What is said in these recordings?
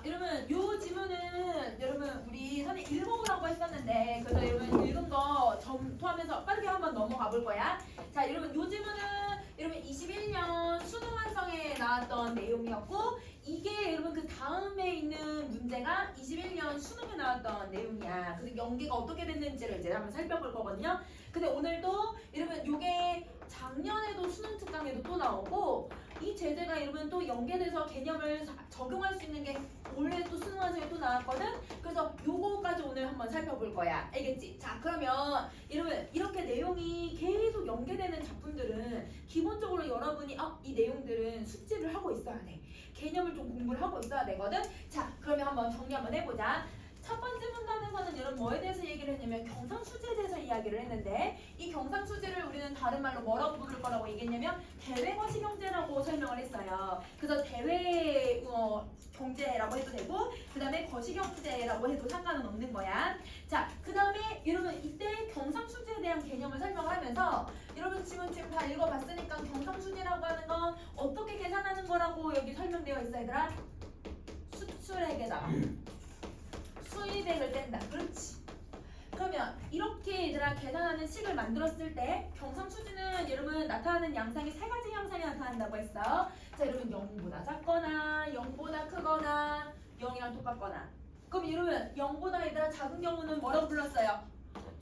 여러분 요 지문은 여러분 우리 선생님 읽어보라고 했었는데 그래서 여러분 읽은 거 점토하면서 빠르게 한번 넘어가 볼 거야. 자, 여러분 요 지문은 여러분 21년 수능 완성에 나왔던 내용이었고 이게 여러분 그 다음에 있는 문제가 21년 수능에 나왔던 내용이야. 그래서 연계가 어떻게 됐는지를 이제 한번 살펴볼 거거든요. 근데 오늘도 여러분 요게 작년에도 수능 특강에도 또 나오고 이 제재가 여러분 또 연계돼서 개념을 적용할 수 있는 게 올해 또 수능 완성에 또 나왔거든. 그래서 요거까지 오늘 한번 살펴볼 거야. 알겠지? 자, 그러면 여러분 이렇게 내용이 계속 연계되는 작품들은 기본적으로 여러분이 이 내용들은 숙지를 하고 있어야 돼. 개념을 좀 공부를 하고 있어야 되거든. 자, 그러면 한번 정리 한번 해보자. 첫 번째 문단에서는 여러분 뭐에 대해서 얘기를 했냐면 경상수지에 대해서 이야기를 했는데 이 경상수지를 우리는 다른 말로 뭐라고 부를 거라고 얘기했냐면 대외거시경제라고 설명을 했어요. 그래서 대외 경제라고 해도 되고 그 다음에 거시경제라고 해도 상관은 없는 거야. 자, 그 다음에 여러분 이때 경상수지에 대한 개념을 설명을 하면서 여러분 지금 다 읽어봤으니까 경상수지라고 하는 건 어떻게 계산하는 거라고 여기 설명되어 있어 얘들아. 수출액에다가 수입액을 뗀다. 그렇지. 그러면 이렇게 얘들아 계산하는 식을 만들었을 때 경상수지는 여러분 나타나는 양상이 세 가지 양상이 나타난다고 했어. 자, 여러분 0보다 작거나 0보다 크거나 0이랑 똑같거나. 그럼 여러분 0보다 얘들아 작은 경우는 뭐라고 불렀어요?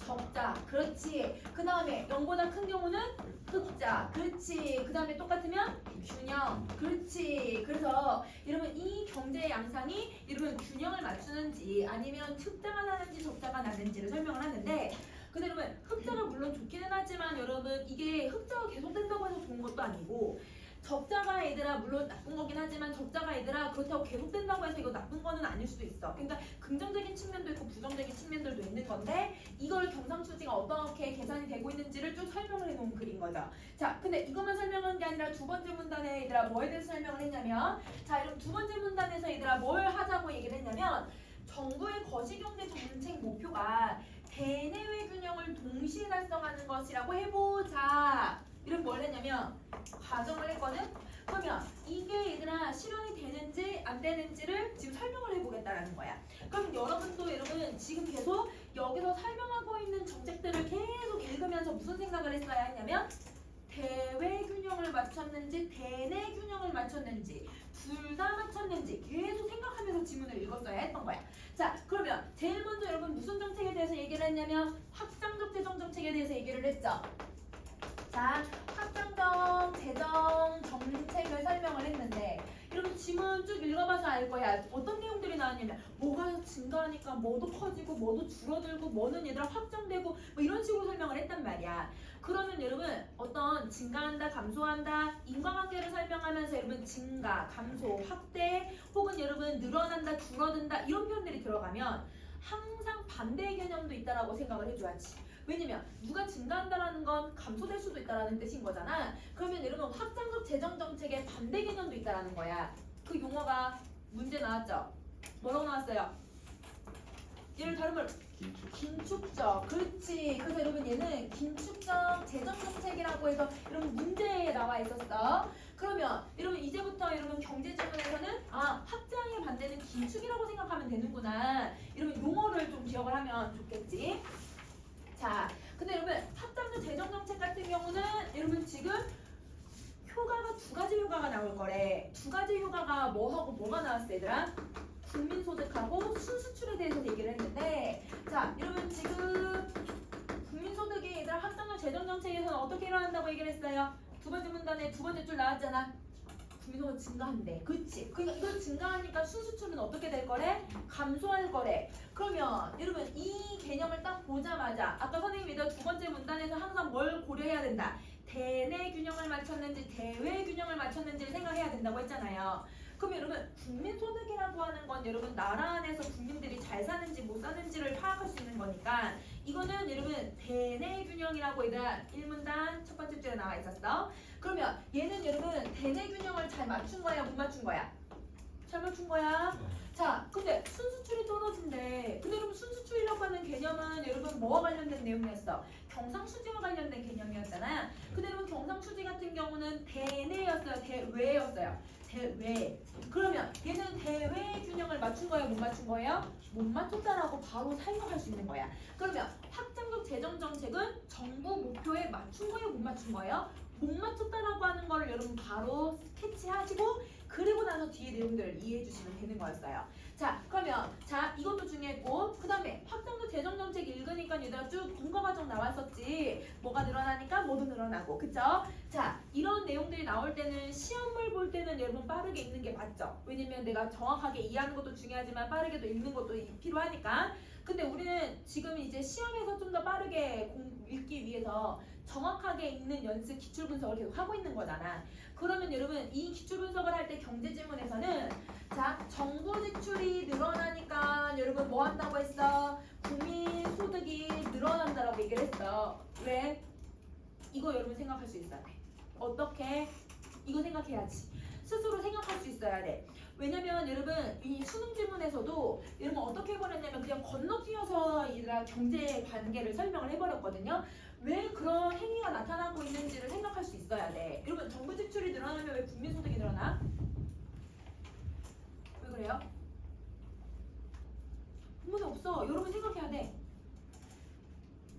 적자. 그렇지. 그 다음에 0보다 큰 경우는 흑자. 그렇지. 그 다음에 똑같으면 균형. 그렇지. 그래서 여러분 이 경제의 양상이 여러분 균형을 맞추는지 아니면 흑자가 나는지 적자가 나는지를 설명을 하는데 근데 여러분 흑자가 물론 좋기는 하지만 여러분 이게 흑자가 계속된다고 해서 좋은 것도 아니고 적자가 얘들아 물론 나쁜 거긴 하지만 적자가 얘들아 그렇다고 계속된다고 해서 이거 나쁜 거는 아닐 수도 있어. 그러니까 긍정적인 측면도 있고 부정적인 측면들도 있는 건데 이걸 경상수지가 어떻게 계산이 되고 있는지를 쭉 설명을 해놓은 글인 거죠. 자, 근데 이것만 설명한 게 아니라 두 번째 문단에 얘들아 뭐에 대해서 설명을 했냐면 자, 여러분 두 번째 문단에서 얘들아 뭘 하자고 얘기를 했냐면 정부의 거시경제 정책 목표가 대내외 균형을 동시에 달성하는 것이라고 해보자. 이런 뭘 했냐면 가정을 했거든? 그러면 이게 얘들아 실현이 되는지 안 되는지를 지금 설명을 해보겠다라는 거야. 그럼 여러분도 여러분 지금 계속 여기서 설명하고 있는 정책들을 계속 읽으면서 무슨 생각을 했어야 했냐면 대외 균형을 맞췄는지 대내 균형을 맞췄는지 둘 다 맞췄는지 계속 생각하면서 지문을 읽었어야 했던 거야. 자, 그러면 제일 먼저 여러분 무슨 정책에 대해서 얘기를 했냐면 확장적 재정 정책에 대해서 얘기를 했죠. 자, 확장적 재정 정책을 설명을 했는데 여러분 지문 쭉 읽어봐서 알 거야. 어떤 내용들이 나왔냐면 뭐가 증가하니까 뭐도 커지고 뭐도 줄어들고 뭐는 얘들아 확장되고 뭐 이런 식으로 설명을 했단 말이야. 그러면 여러분 어떤 증가한다 감소한다 인과관계를 설명하면서 여러분 증가 감소 확대 혹은 여러분 늘어난다 줄어든다 이런 표현들이 들어가면 항상 반대의 개념도 있다라고 생각을 해줘야지. 왜냐면 누가 증가한다라는 건 감소될 수도 있다라는 뜻인 거잖아. 그러면 여러분 확장적 재정 정책의 반대 개념도 있다라는 거야. 그 용어가 문제 나왔죠? 뭐라고 나왔어요? 얘를 다른 말 긴축적. 그렇지. 그래서 여러분 얘는 긴축적 재정 정책이라고 해서 여러분 문제에 나와 있었어. 그러면 여러분 이제부터 여러분 경제 지문에서는 확장의 반대는 긴축이라고 생각하면 되는구나. 여러분 용어를 좀 기억을 하면 좋겠지. 자, 근데 여러분 확장적 재정 정책 같은 경우는 여러분 지금 효과가 두 가지 효과가 나올 거래. 두 가지 효과가 뭐하고 뭐가 나왔어 얘들아? 국민소득하고 순수출에 대해서 얘기를 했는데 자, 여러분 지금 국민소득이 얘들아 확장적 재정 정책에서는 어떻게 일어난다고 얘기를 했어요? 두 번째 문단에 두 번째 줄 나왔잖아. 국민소득 증가한대. 그치? 그러니까 이거 증가하니까 순수출은 어떻게 될 거래? 감소할 거래. 그러면 여러분 이 개념을 딱 보자마자 아까 선생님이 두 번째 문단에서 항상 뭘 고려해야 된다? 대내 균형을 맞췄는지 대외 균형을 맞췄는지를 생각해야 된다고 했잖아요. 그럼 여러분 국민소득이라고 하는 건 여러분 나라 안에서 국민들이 잘 사는지 못 사는지를 파악할 수 있는 거니까 이거는 여러분 대내 균형이라고 얘들아 1문단 첫 번째 줄에 나와 있었어. 그러면 얘는 여러분 대내 균형을 잘 맞춘 거야 못 맞춘 거야? 잘 맞춘 거야. 자, 근데 순수출이 떨어진대. 근데 여러분 순수출이라고 하는 개념은 여러분 뭐와 관련된 내용이었어? 경상수지와 관련된 개념이었잖아요. 근데 여러분 경상수지 같은 경우는 대내였어요, 대외였어요. 대외. 그러면 얘는 대외 균형을 맞춘 거예요, 못 맞춘 거예요? 못 맞췄다라고 바로 사용할 수 있는 거야. 그러면 확장적 재정 정책은 정부 목표에 맞춘 거예요, 못 맞춘 거예요? 못 맞췄다라고 하는 거를 여러분 바로 스케치하시고 그리고 나서 뒤에 내용들을 이해해 주시면 되는 거였어요. 자, 그러면 자 이것도 중요했고 그 다음에 확장적 재정 정책 읽으니까 얘들아 쭉 분과 과정 나왔었지. 뭐가 늘어나니까 뭐도 늘어나고, 그쵸? 자, 이런 내용들이 나올 때는 시험을 볼 때는 여러분 빠르게 읽는 게 맞죠? 왜냐면 내가 정확하게 이해하는 것도 중요하지만 빠르게도 읽는 것도 필요하니까. 근데 우리는 지금 이제 시험에서 좀 더 빠르게 읽기 위해서 정확하게 읽는 연습 기출 분석을 계속 하고 있는 거잖아. 그러면 여러분 이 기출 분석을 할 때 경제 지문에서는 자, 정부 지출이 늘어나니까 여러분 뭐 한다고 했어? 국민 소득이 늘어난다라고 얘기를 했어. 왜? 이거 여러분 생각할 수 있어야 돼. 어떻게? 이거 생각해야지. 스스로 생각할 수 있어야 돼. 왜냐면 여러분 이 수능 질문에서도 여러분 어떻게 해버렸냐면 그냥 건너뛰어서 얘들아 경제 관계를 설명을 해버렸거든요. 왜 그런 행위가 나타나고 있는지를 생각할 수 있어야 돼. 여러분 정부 지출이 늘어나면 왜 국민 소득이 늘어나? 왜 그래요? 근본 없어. 여러분 생각해야 돼.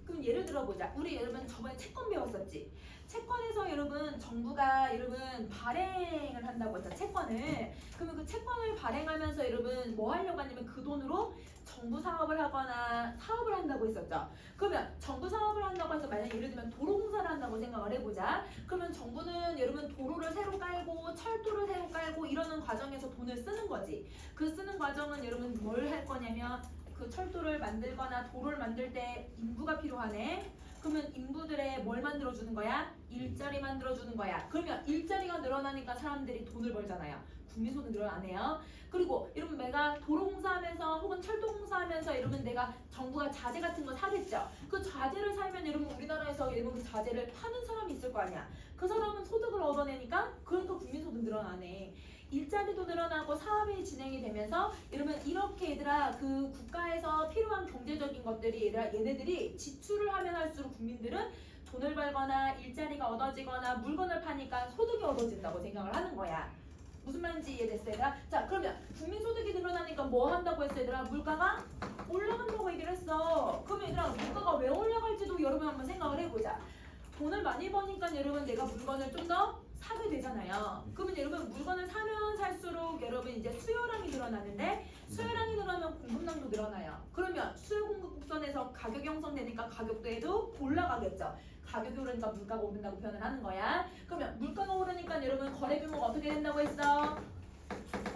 그럼 예를 들어보자. 우리 여러분 저번에 채권 배웠었지. 채권에서 여러분 정부가 여러분 발행을 한다고 했죠. 채권을. 그러면 그 채권을 발행하면서 여러분 뭐 하려고 하냐면 그 돈으로 정부 사업을 하거나 사업을 한다고 했었죠. 그러면 정부 사업을 한다고 해서 만약 예를 들면 도로공사를 한다고 생각을 해보자. 그러면 정부는 여러분 도로를 새로 깔고 철도를 새로 깔고 이러는 과정에서 돈을 쓰는 거지. 그 쓰는 과정은 여러분 뭘 할 거냐면 그 철도를 만들거나 도로를 만들 때 인부가 필요하네. 그러면 인부들의 뭘 만들어주는 거야? 일자리 만들어주는 거야. 그러면 일자리가 늘어나니까 사람들이 돈을 벌잖아요. 국민소득 늘어나네요. 그리고 여러분 내가 도로공사하면서 혹은 철도공사하면서 여러분 내가 정부가 자재 같은 거 사겠죠. 그 자재를 사면 여러분 우리나라에서 여러분 그 자재를 파는 사람이 있을 거 아니야. 그 사람은 소득을 얻어내니까 그러니까 국민소득 늘어나네. 일자리도 늘어나고 사업이 진행이 되면서 여러분 이렇게 얘들아 그 국가에서 필요한 경제적인 것들이 얘들아 얘네들이 지출을 하면 할수록 국민들은 돈을 벌거나 일자리가 얻어지거나 물건을 파니까 소득이 얻어진다고 생각을 하는 거야. 무슨 말인지 이해됐어 얘들아? 자, 그러면 국민소득이 늘어나니까 뭐 한다고 했어 얘들아? 물가가 올라간다고 얘기를 했어. 그러면 얘들아 물가가 왜 올라갈지도 여러분 한번 생각을 해보자. 돈을 많이 버니까 여러분 내가 물건을 좀 더 사게 되잖아요. 그러면 여러분 물건을 사면 살수록 여러분 이제 수요량이 늘어나는데 수요량이 늘어나면 공급량도 늘어나요. 그러면 수요 공급 곡선에서 가격이 형성되니까 가격대도 올라가겠죠. 가격이 오르니까 물가가 오른다고 표현을 하는 거야. 그러면 물가가 오르니까 여러분 거래 규모가 어떻게 된다고 했어?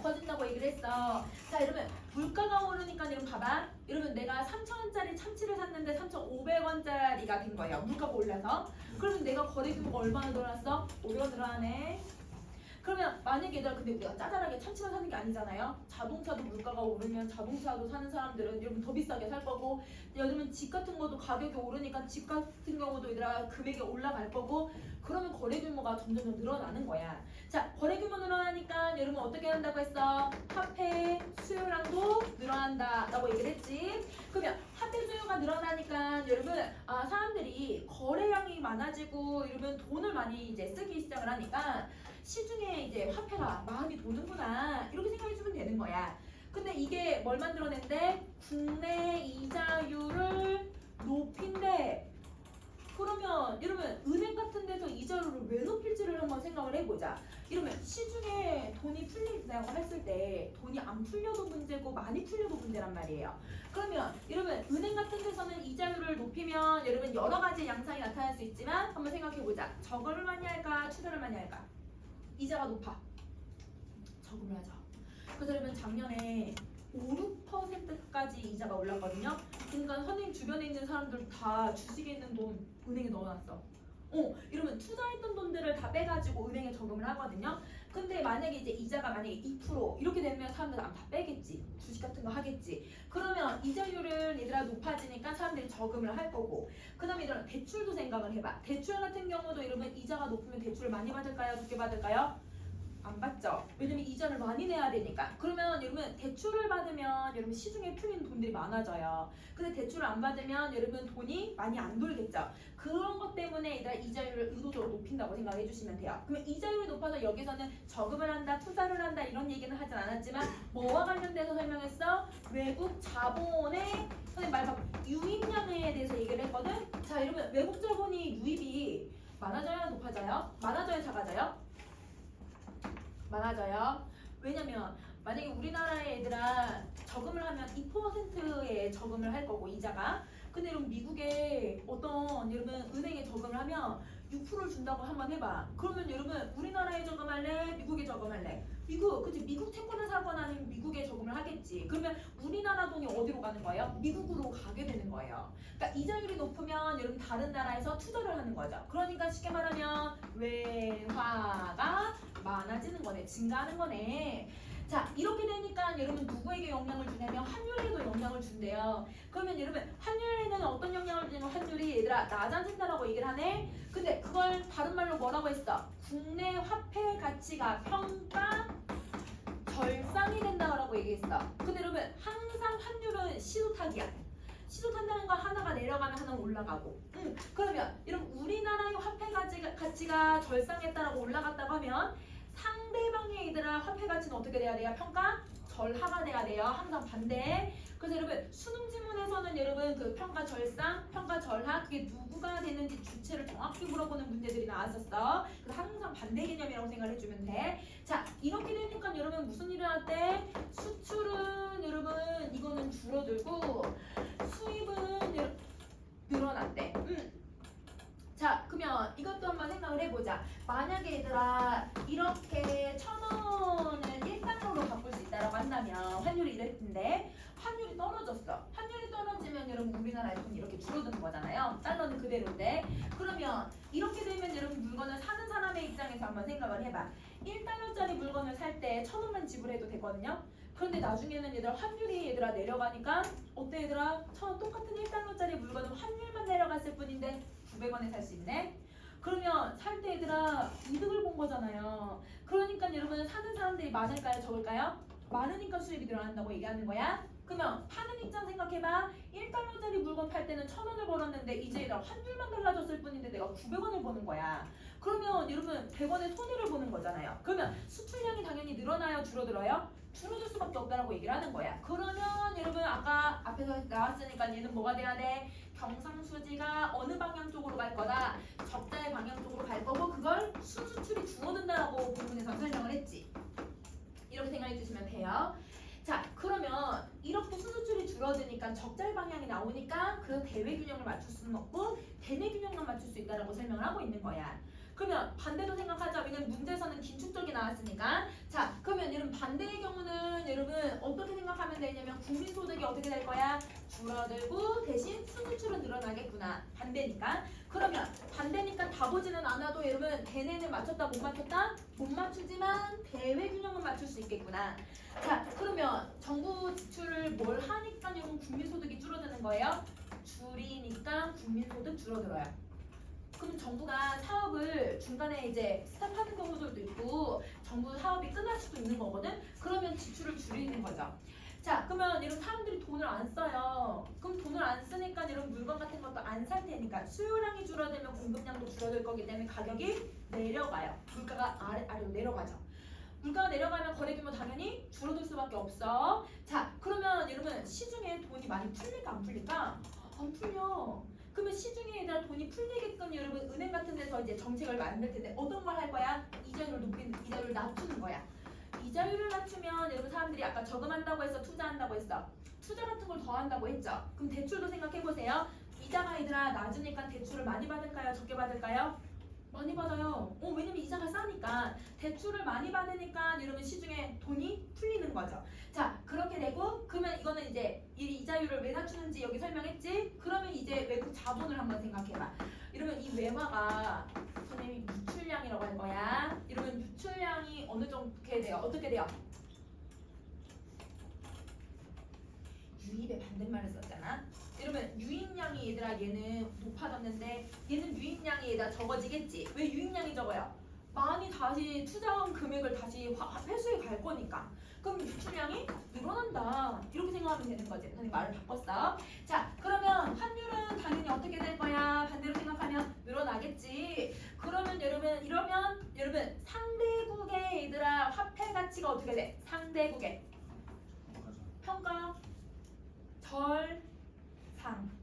커진다고 얘기를 했어. 자, 여러분 물가가 오르니까 여러분 봐봐. 여러분 내가 3,000원짜리 참치를 샀는데 3,500원짜리가 된 거예요. 물가가 올라서. 그러면 내가 거래 규모가 얼마나 늘어났어? 500원 늘어나네. 그러면 만약에 얘들아 근데 우리가 짜잘하게 참치만 사는 게 아니잖아요. 자동차도 물가가 오르면 자동차도 사는 사람들은 여러분 더 비싸게 살 거고, 여러분 집 같은 것도 가격이 오르니까 집 같은 경우도 얘들아 금액이 올라갈 거고, 그러면 거래 규모가 점점 늘어나는 거야. 자, 거래 규모 늘어나니까 여러분 어떻게 한다고 했어? 화폐 수요량도 늘어난다라고 얘기를 했지. 그러면 화폐 수요가 늘어나니까 여러분 사람들이 거래량이 많아지고 여러분 돈을 많이 이제 쓰기 시작을 하니까 시중에 이제 화폐가 많이 도는구나 이렇게 생각해주면 되는 거야. 근데 이게 뭘 만들어낸대? 국내 이자율을 높인대. 그러면 여러분 은행 같은 데서 이자율을 왜 높일지를 한번 생각을 해보자. 이러면 시중에 돈이 풀린다고 했을 때 돈이 안 풀려도 문제고 많이 풀려도 문제란 말이에요. 그러면 여러분 은행 같은 데서는 이자율을 높이면 여러분 여러 가지 양상이 나타날 수 있지만 한번 생각해보자. 저거를 많이 할까 추가를 많이 할까? 이자가 높아. 저금을 하자. 그래서 여러분 작년에 5, 6%까지 이자가 올랐거든요. 그러니까 선생님 주변에 있는 사람들 다 주식에 있는 돈 은행에 넣어놨어. 이러면 투자했던 돈들을 다 빼가지고 은행에 저금을 하거든요. 근데 만약에 이제 이자가 만약에 2% 이렇게 되면 사람들은 다 빼겠지. 주식 같은 거 하겠지. 그러면 이자율은 얘들아 높아지니까 사람들이 저금을 할 거고. 그 다음에 얘들아 대출도 생각을 해봐. 대출 같은 경우도 여러분 이자가 높으면 대출을 많이 받을까요? 적게 받을까요? 안 받죠. 왜냐면 이자를 많이 내야 되니까. 그러면 여러분 대출을 받으면 여러분 시중에 풀리는 돈들이 많아져요. 근데 대출을 안 받으면 여러분 돈이 많이 안 돌겠죠. 그런 것 때문에 얘들아 이자율을 의도적으로 높인다고 생각해 주시면 돼요. 그러면 이자율이 높아서 여기서는 저금을 한다, 투자를 한다 이런 얘기는 하진 않았지만 뭐와 관련돼서 설명했어? 외국 자본의 선생님 말봐 유입량에 대해서 얘기를 했거든. 자 여러분 외국 자본이 유입이 많아져야 높아져요? 많아져야 작아져요? 많아져요. 왜냐면 만약에 우리나라의 애들아 저금을 하면 2%의 저금을 할 거고 이자가 근데 여러분 미국에 어떤 여러분 은행에 저금을 하면 6%를 준다고 한번 해봐. 그러면 여러분 우리나라에 저금할래? 미국에 저금할래? 미국 그치 미국 채권을 사거나 아니면 미국에 저금을 하겠지. 그러면 우리나라 돈이 어디로 가는 거예요? 미국으로 가게 되는 거예요. 그러니까 이자율이 높으면 여러분 다른 나라에서 투자를 하는 거죠. 그러니까 쉽게 말하면 외화가 많아지는 거네. 증가하는 거네. 자 이렇게 되니까 여러분 누구에게 영향을 주냐면 환율에도 영향을 준대요. 그러면 여러분 환율에는 어떤 영향을 주냐면 환율이 얘들아 낮아진다라고 얘기를 하네. 근데 그걸 다른 말로 뭐라고 했어? 국내 화폐 가치가 평가 절상이 된다라고 얘기했어. 근데 여러분 항상 환율은 시도타기야. 시도 탄다는 거 하나가 내려가면 하나는 올라가고. 그러면 여러분 우리나라의 화폐 가치가 절상했다라고 올라갔다고 하면 상대방의 얘들아 화폐 가치는 어떻게 돼야 돼요? 평가 절하가 돼야 돼요. 항상 반대. 그래서 여러분 수능 지문에서는 여러분 그 평가 절상, 평가 절하 그게 누구가 되는지 주체를 정확히 물어보는 문제들이 나왔었어. 그래서 항상 반대 개념이라고 생각을 해주면 돼. 자 이렇게 되니까 여러분 무슨 일을 할때 수출은 여러분 이거는 줄어들고 수입은 늘어났대. 자 그러면 이것도 한번 생각을 해보자. 만약에 얘들아 이렇게 1,000원을 1달러로 바꿀 수 있다고 한다면 환율이 이럴 텐데 환율이 떨어졌어. 환율이 떨어지면 여러분 우리나라의 돈이 이렇게 줄어드는 거잖아요. 달러는 그대로인데 그러면 이렇게 되면 여러분 물건을 사는 사람의 입장에서 한번 생각을 해봐. 1달러짜리 물건을 살 때 1,000원만 지불해도 되거든요. 그런데 나중에는 얘들아 환율이 얘들아 내려가니까 어때 얘들아 1,000원 똑같은 1달러짜리 물건은 환율만 내려갔을 뿐인데 900원에 살 수 있네. 그러면 살 때 얘들아 이득을 본 거잖아요. 그러니까 여러분 사는 사람들이 많을까요 적을까요? 많으니까 수입이 늘어난다고 얘기하는 거야. 그러면 파는 입장 생각해봐. 1달러짜리 물건 팔 때는 1,000원을 벌었는데 이제 얘들아 환율만 달라졌을 뿐인데 내가 900원을 버는 거야. 그러면 여러분 100원의 손해를 보는 거잖아요. 그러면 수출량이 당연히 늘어나요 줄어들어요? 줄어들 수밖에 없다라고 얘기를 하는 거야. 그러면 여러분 아까 앞에서 나왔으니까 얘는 뭐가 돼야 돼? 경상수지가 어느 방향 쪽으로 갈 거다? 적자의 방향 쪽으로 갈 거고 그걸 순수출이 줄어든다라고 본문에서 설명을 했지. 이렇게 생각해 주시면 돼요. 자 그러면 이렇게 순수출이 줄어드니까 적자의 방향이 나오니까 그 대외 균형을 맞출 수는 없고 대내 균형만 맞출 수 있다라고 설명을 하고 있는 거야. 그러면 반대도 생각하자. 왜냐면 문제에서는 긴축적이 나왔으니까. 자 그러면 여러분 반대의 경우는 여러분 어떻게 생각하면 되냐면 국민소득이 어떻게 될 거야? 줄어들고 대신 순수출은 늘어나겠구나. 반대니까. 그러면 반대니까 다 보지는 않아도 여러분 대내는 맞췄다 못 맞췄다? 못 맞추지만 대외 균형은 맞출 수 있겠구나. 자 그러면 정부 지출을 뭘 하니까 여러분 국민소득이 줄어드는 거예요? 줄이니까 국민소득 줄어들어요. 그럼 정부가 사업을 중간에 이제 스탑하는 경우들도 있고 정부 사업이 끝날 수도 있는 거거든. 그러면 지출을 줄이는 거죠. 자 그러면 이런 사람들이 돈을 안 써요. 그럼 돈을 안 쓰니까 이런 물건 같은 것도 안 살 테니까 수요량이 줄어들면 공급량도 줄어들 거기 때문에 가격이 내려가요. 물가가 아래로 내려가죠. 물가가 내려가면 거래 규모 당연히 줄어들 수밖에 없어. 자 그러면 여러분 시중에 돈이 많이 풀릴까 안 풀릴까? 안 풀려. 그러면 시중에 얘들아 돈이 풀리게끔 여러분 은행 같은 데서 이제 정책을 만들 텐데 어떤 걸 할 거야? 이자율을 낮추는 거야. 이자율을 낮추면 여러분 사람들이 아까 저금한다고 해서 투자한다고 했어. 투자 같은 걸 더 한다고 했죠. 그럼 대출도 생각해 보세요. 이자가 얘들아 낮으니까 대출을 많이 받을까요? 적게 받을까요? 많이 받아요. 왜냐면 이자가 싸니까. 대출을 많이 받으니까 여러분 시중에 돈이 풀리는 거죠. 자 그렇게 되고 그러면 이거는 이제 이 이자율을 왜 낮추는지 여기 설명했지? 그러면 이제 외국 자본을 한번 생각해봐. 이러면 이 외화가 선생님이 유출량이라고 할 거야. 이러면 유출량이 어느 정도 돼요? 어떻게 돼요? 유입의 반대말을 썼잖아. 이러면 유입량이 얘들아 얘는 높아졌는데 얘는 유입량이 얘들아 적어지겠지. 왜 유입량이 적어요? 많이 다시 투자한 금액을 다시 회수해 갈 거니까. 그럼 유출량이 늘어난다. 이렇게 생각하면 되는 거지. 선생님 말을 바꿨어. 자, 그러면 환율은 당연히 어떻게 될 거야? 반대로 생각하면 늘어나겠지. 그러면 이러면 여러분 상대국의 얘들아 화폐 가치가 어떻게 돼? 상대국의 평가 절상.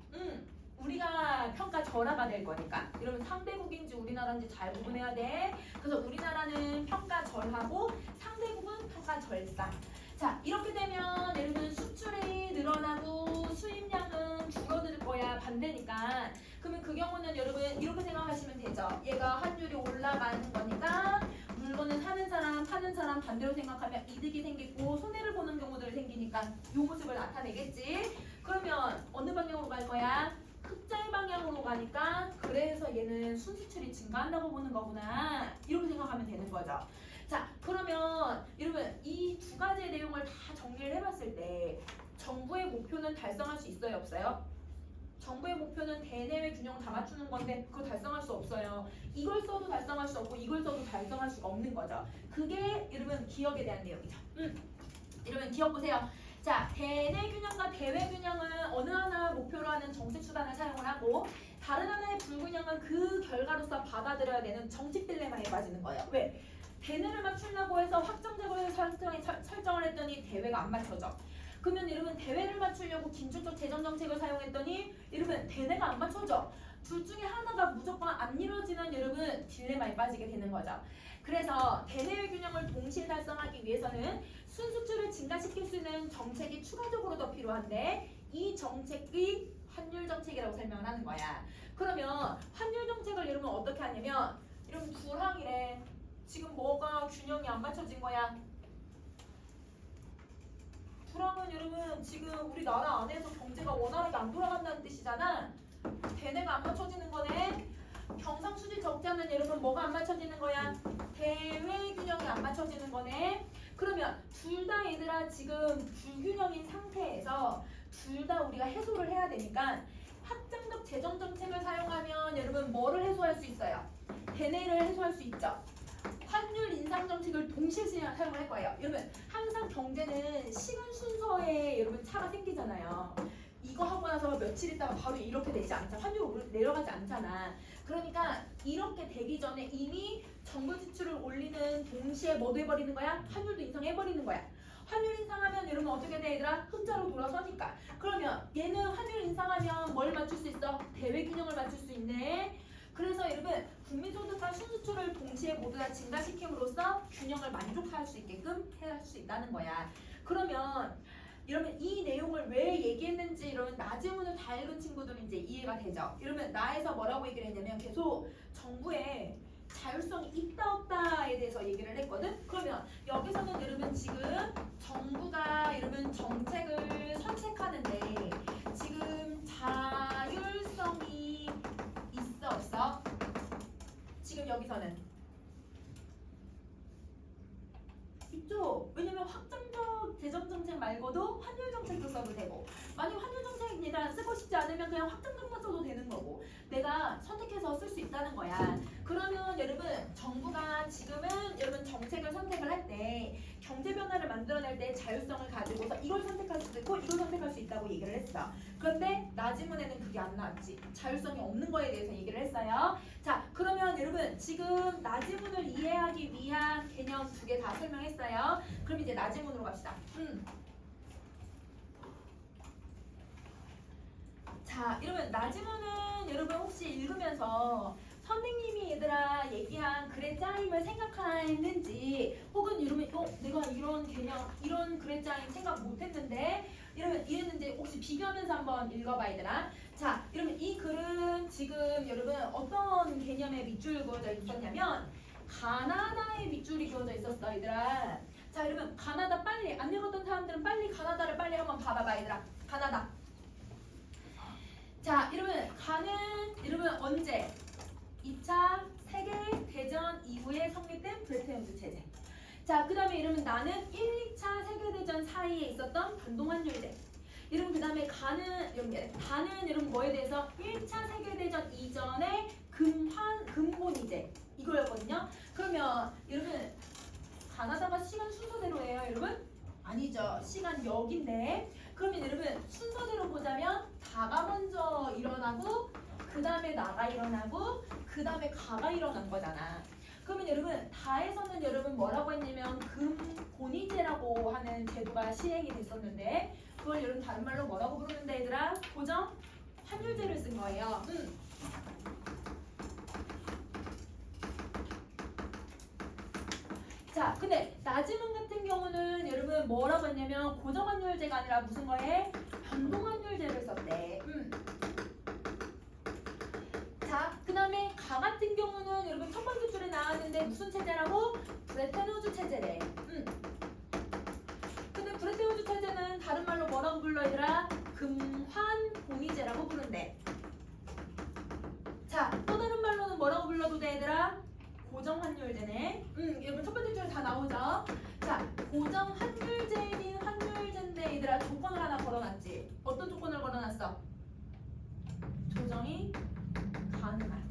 우리가 평가 절하가 될 거니까. 이러면 상대국인지 우리나라인지 잘 구분해야 돼. 그래서 우리나라는 평가 절하고 상대국은 평가 절상. 자, 이렇게 되면 예를 들면 수출이 늘어나고 수입량은 줄어들 거야. 반대니까. 그러면 그 경우는 여러분 이렇게 생각하시면 되죠. 얘가 환율이 올라가는 거니까 물건을 사는 사람, 파는 사람 반대로 생각하면 이득이 생기고 손해를 보는 경우들이 생기니까 이 모습을 나타내겠지. 그러면 어느 방향으로 갈 거야? 흑자의 방향으로 가니까 그래서 얘는 순수출이 증가한다고 보는 거구나. 이렇게 생각하면 되는 거죠. 자, 그러면 여러분 이 두 가지의 내용을 다 정리를 해봤을 때 정부의 목표는 달성할 수 있어요? 없어요? 정부의 목표는 대내외 균형 다 맞추는 건데 그거 달성할 수 없어요. 이걸 써도 달성할 수 없고 이걸 써도 달성할 수가 없는 거죠. 그게 여러분 기업에 대한 내용이죠. 여러분 기업 보세요. 자, 대내 균형과 대외 균형은 어느 하나 목표로 하는 정책 수단을 사용을 하고 다른 하나의 불균형은 그 결과로서 받아들여야 되는 정책 딜레마에 빠지는 거예요. 왜? 대내를 맞추려고 해서 확정적으로 설정을 했더니 대외가 안 맞춰져. 그러면 여러분 대외를 맞추려고 긴축적 재정 정책을 사용했더니 여러분 대내가 안 맞춰져. 둘 중에 하나가 무조건 안 이루어지는 여러분 딜레마에 빠지게 되는 거죠. 그래서 대내외 균형을 동시에 달성하기 위해서는 순수출을 증가시킬 수 있는 정책이 추가적으로 더 필요한데 이 정책이 환율 정책이라고 설명을 하는 거야. 그러면 환율 정책을 여러분 어떻게 하냐면 여러분 불황이래. 지금 뭐가 균형이 안 맞춰진 거야? 불황은 여러분 지금 우리나라 안에서 경제가 원활하게 안 돌아간다는 뜻이잖아. 대내가 안 맞춰지는 거네. 경상수지 적자는 여러분 뭐가 안 맞춰지는 거야? 대외 균형이 안 맞춰지는 거네. 그러면 둘 다 얘들아 지금 불균형인 상태에서 둘 다 우리가 해소를 해야 되니까 확장적 재정 정책을 사용하면 여러분 뭐를 해소할 수 있어요? 대내를 해소할 수 있죠. 환율 인상 정책을 동시에 사용을 할 거예요. 여러분 항상 경제는 시간 순서에 여러분 차가 생기잖아요. 이거 하고 나서 며칠 있다가 바로 이렇게 되지 않잖아. 환율이 내려가지 않잖아. 그러니까 이렇게 되기 전에 이미 정부 지출을 올리는 동시에 뭐 돼버리는 거야? 환율도 인상해버리는 거야. 환율 인상하면 여러분 어떻게 돼 얘들아? 흑자로 돌아서니까. 그러면 얘는 환율 인상하면 뭘 맞출 수 있어? 대외 균형을 맞출 수 있네. 그래서 여러분 국민소득과 순수출을 동시에 모두 다 증가시킴으로써 균형을 만족할 수 있게끔 할 수 있다는 거야. 그러면 여러분 이 내용을 왜 얘기했는지 여러분 나지문을 다 읽은 친구들은 이제 이해가 되죠. 여러분 나에서 뭐라고 얘기를 했냐면 계속 정부의 자율성이 있다 없다에 대해서 얘기를 했거든. 그러면 여기서는 여러분 지금 정부가 여러분 정책을 선택하는데 지금 자율성이 있어 없어? 지금 여기서는 있죠. 왜냐면 확장적 재정 정책 말고도 환율 정책도 써도 되고 만약 환율 정책이라 쓰고 싶지 않으면 그냥 확장적만 써도 되는 거고 내가 선택해서 쓸 수 있다는 거야. 그러면 여러분 정부가 지금은 여러분 정책을 선택을 할 때 경제 변화를 만들어낼 때 자율성을 가지고서 이걸 선택할 수도 있고 이걸 선택할 수 있다고 얘기를 했어. 그런데 나지문에는 그게 안 나왔지. 자율성이 없는 거에 대해서 얘기를 했어요. 자, 그러면 여러분 지금 나지문을 이해하기 위한 개념 두 개 다 설명했어요. 그럼 이제 나지문으로 갑시다. 자, 이러면 나지문은 여러분 혹시 읽으면서 선생님이 얘들아 얘기한 글의 짜임을 생각했는지 혹은 여러분 내가 이런 개념 이런 글의 짜임 생각 못했는데 이러면 이랬는지 혹시 비교하면서 한번 읽어봐 얘들아. 자, 이러면 이 글은 지금 여러분 어떤 개념의 밑줄 그어져 있었냐면 가나다의 밑줄이 그어져 있었어 얘들아. 자, 여러분 가나다 빨리 안 읽었던 사람들은 빨리 가나다를 빨리 한번 봐봐봐 얘들아. 가나다. 자, 여러분 가는 여러분 언제? 2차 세계대전 이후에 성립된 브레튼-우드 체제. 자, 그 다음에 여러분 나는 1, 2차 세계대전 사이에 있었던 변동환율제. 여러분 그 다음에 가는 여러분 뭐에 대해서 1차 세계대전 이전의 근본이제 이거였거든요. 그러면 여러분 가나다가 시간 순서대로예요, 여러분? 아니죠. 시간역인데. 그러면 여러분 순서대로 보자면 다가 먼저 일어나고 그 다음에 나가 일어나고 그 다음에 가가 일어난 거잖아. 그러면 여러분 다에서는 여러분 뭐라고 했냐면 금본위제라고 하는 제도가 시행이 됐었는데 그걸 여러분 다른 말로 뭐라고 부르는데 얘들아? 고정 환율제를 쓴 거예요. 자, 근데 나지문 같은 경우는 여러분 뭐라고 했냐면 고정환율제가 아니라 무슨 거에? 변동환율제를 썼대. 자, 그 다음에 가 같은 경우는 여러분 첫 번째 줄에 나왔는데 무슨 체제라고? 브레튼 우즈 체제래. 근데 브레튼 우즈 체제는 다른 말로 뭐라고 불러 얘들아? 금환본위제라고 부른대. 자, 또 다른 말로는 뭐라고 불러도 돼 얘들아? 고정환율제네. 여러분 첫 번째 줄에 다 나오죠? 자, 고정환율제인 환율제인데 얘들아 조건을 하나 걸어놨지. 어떤 조건을 걸어놨어? 조정이 가능한.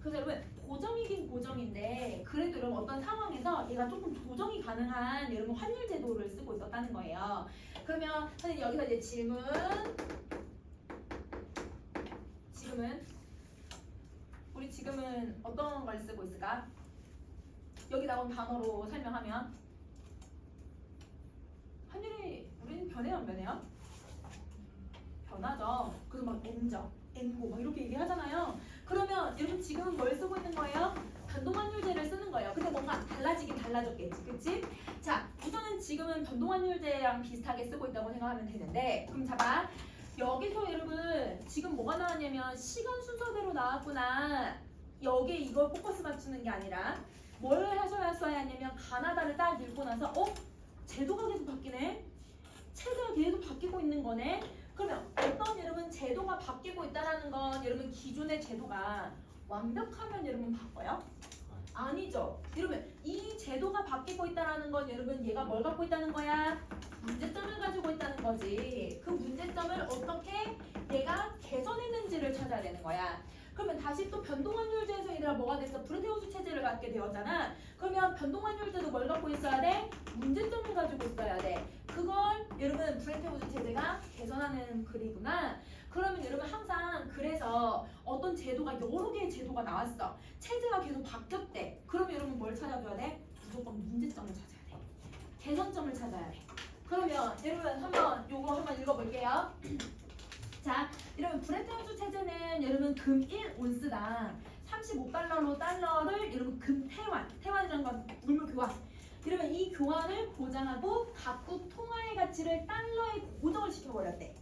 그래서 여러분 고정이긴 고정인데 그래도 여러분 어떤 상황에서 얘가 조금 조정이 가능한 여러분 환율 제도를 쓰고 있었다는 거예요. 그러면 선생님 여기서 이제 지금은 어떤 걸 쓰고 있을까? 여기 나온 단어로 설명하면 환율이 우리는 변해요, 안 변해요? 변하죠. 그래서 막 N고 막 이렇게 얘기하잖아요. 그러면 여러분 지금은 뭘 쓰고 있는 거예요? 변동환율제를 쓰는 거예요. 근데 뭔가 달라지긴 달라졌겠지, 그치? 자, 우선은 지금은 변동환율제랑 비슷하게 쓰고 있다고 생각하면 되는데 그럼 봐봐. 여기서 여러분 지금 뭐가 나왔냐면 시간 순서대로 나왔구나. 여기에 이걸 포커스 맞추는 게 아니라 뭘 하셔야 하냐면 가나다를 딱 읽고 나서 제도가 계속 바뀌네? 체제가 계속 바뀌고 있는 거네? 그러면 어떤 여러분 제도가 바뀌고 있다는 건 여러분 기존의 제도가 완벽하면 여러분 바꿔요? 아니죠. 여러분 이 제도가 바뀌고 있다는 건 여러분 얘가 뭘 갖고 있다는 거야? 문제점을 가지고 있다는 거지. 그 문제점을 어떻게 얘가 개선했는지를 찾아야 되는 거야. 그러면 다시 또 변동환율제에서 얘들아 뭐가 됐어? 브레테우스 체제를 갖게 되었잖아. 그러면 변동환율제도 뭘 갖고 있어야 돼? 문제점을 가지고 있어야 돼. 그걸 여러분 브레테우스 체제가 개선하는 글이구나. 그러면 여러분 항상 그래서 어떤 제도가 여러 개의 제도가 나왔어. 체제가 계속 바뀌었대. 그러면 여러분 뭘 찾아줘야 돼? 무조건 문제점을 찾아야 돼. 개선점을 찾아야 돼. 그러면 여러분 요거 한번 읽어볼게요. 자, 여러분 브레튼 우즈 체제는 여러분 금 1온스당 35달러로 달러를 여러분 금 태환이라는 건 물물 교환. 그러면 이 교환을 보장하고 각국 통화의 가치를 달러에 고정을 시켜버렸대.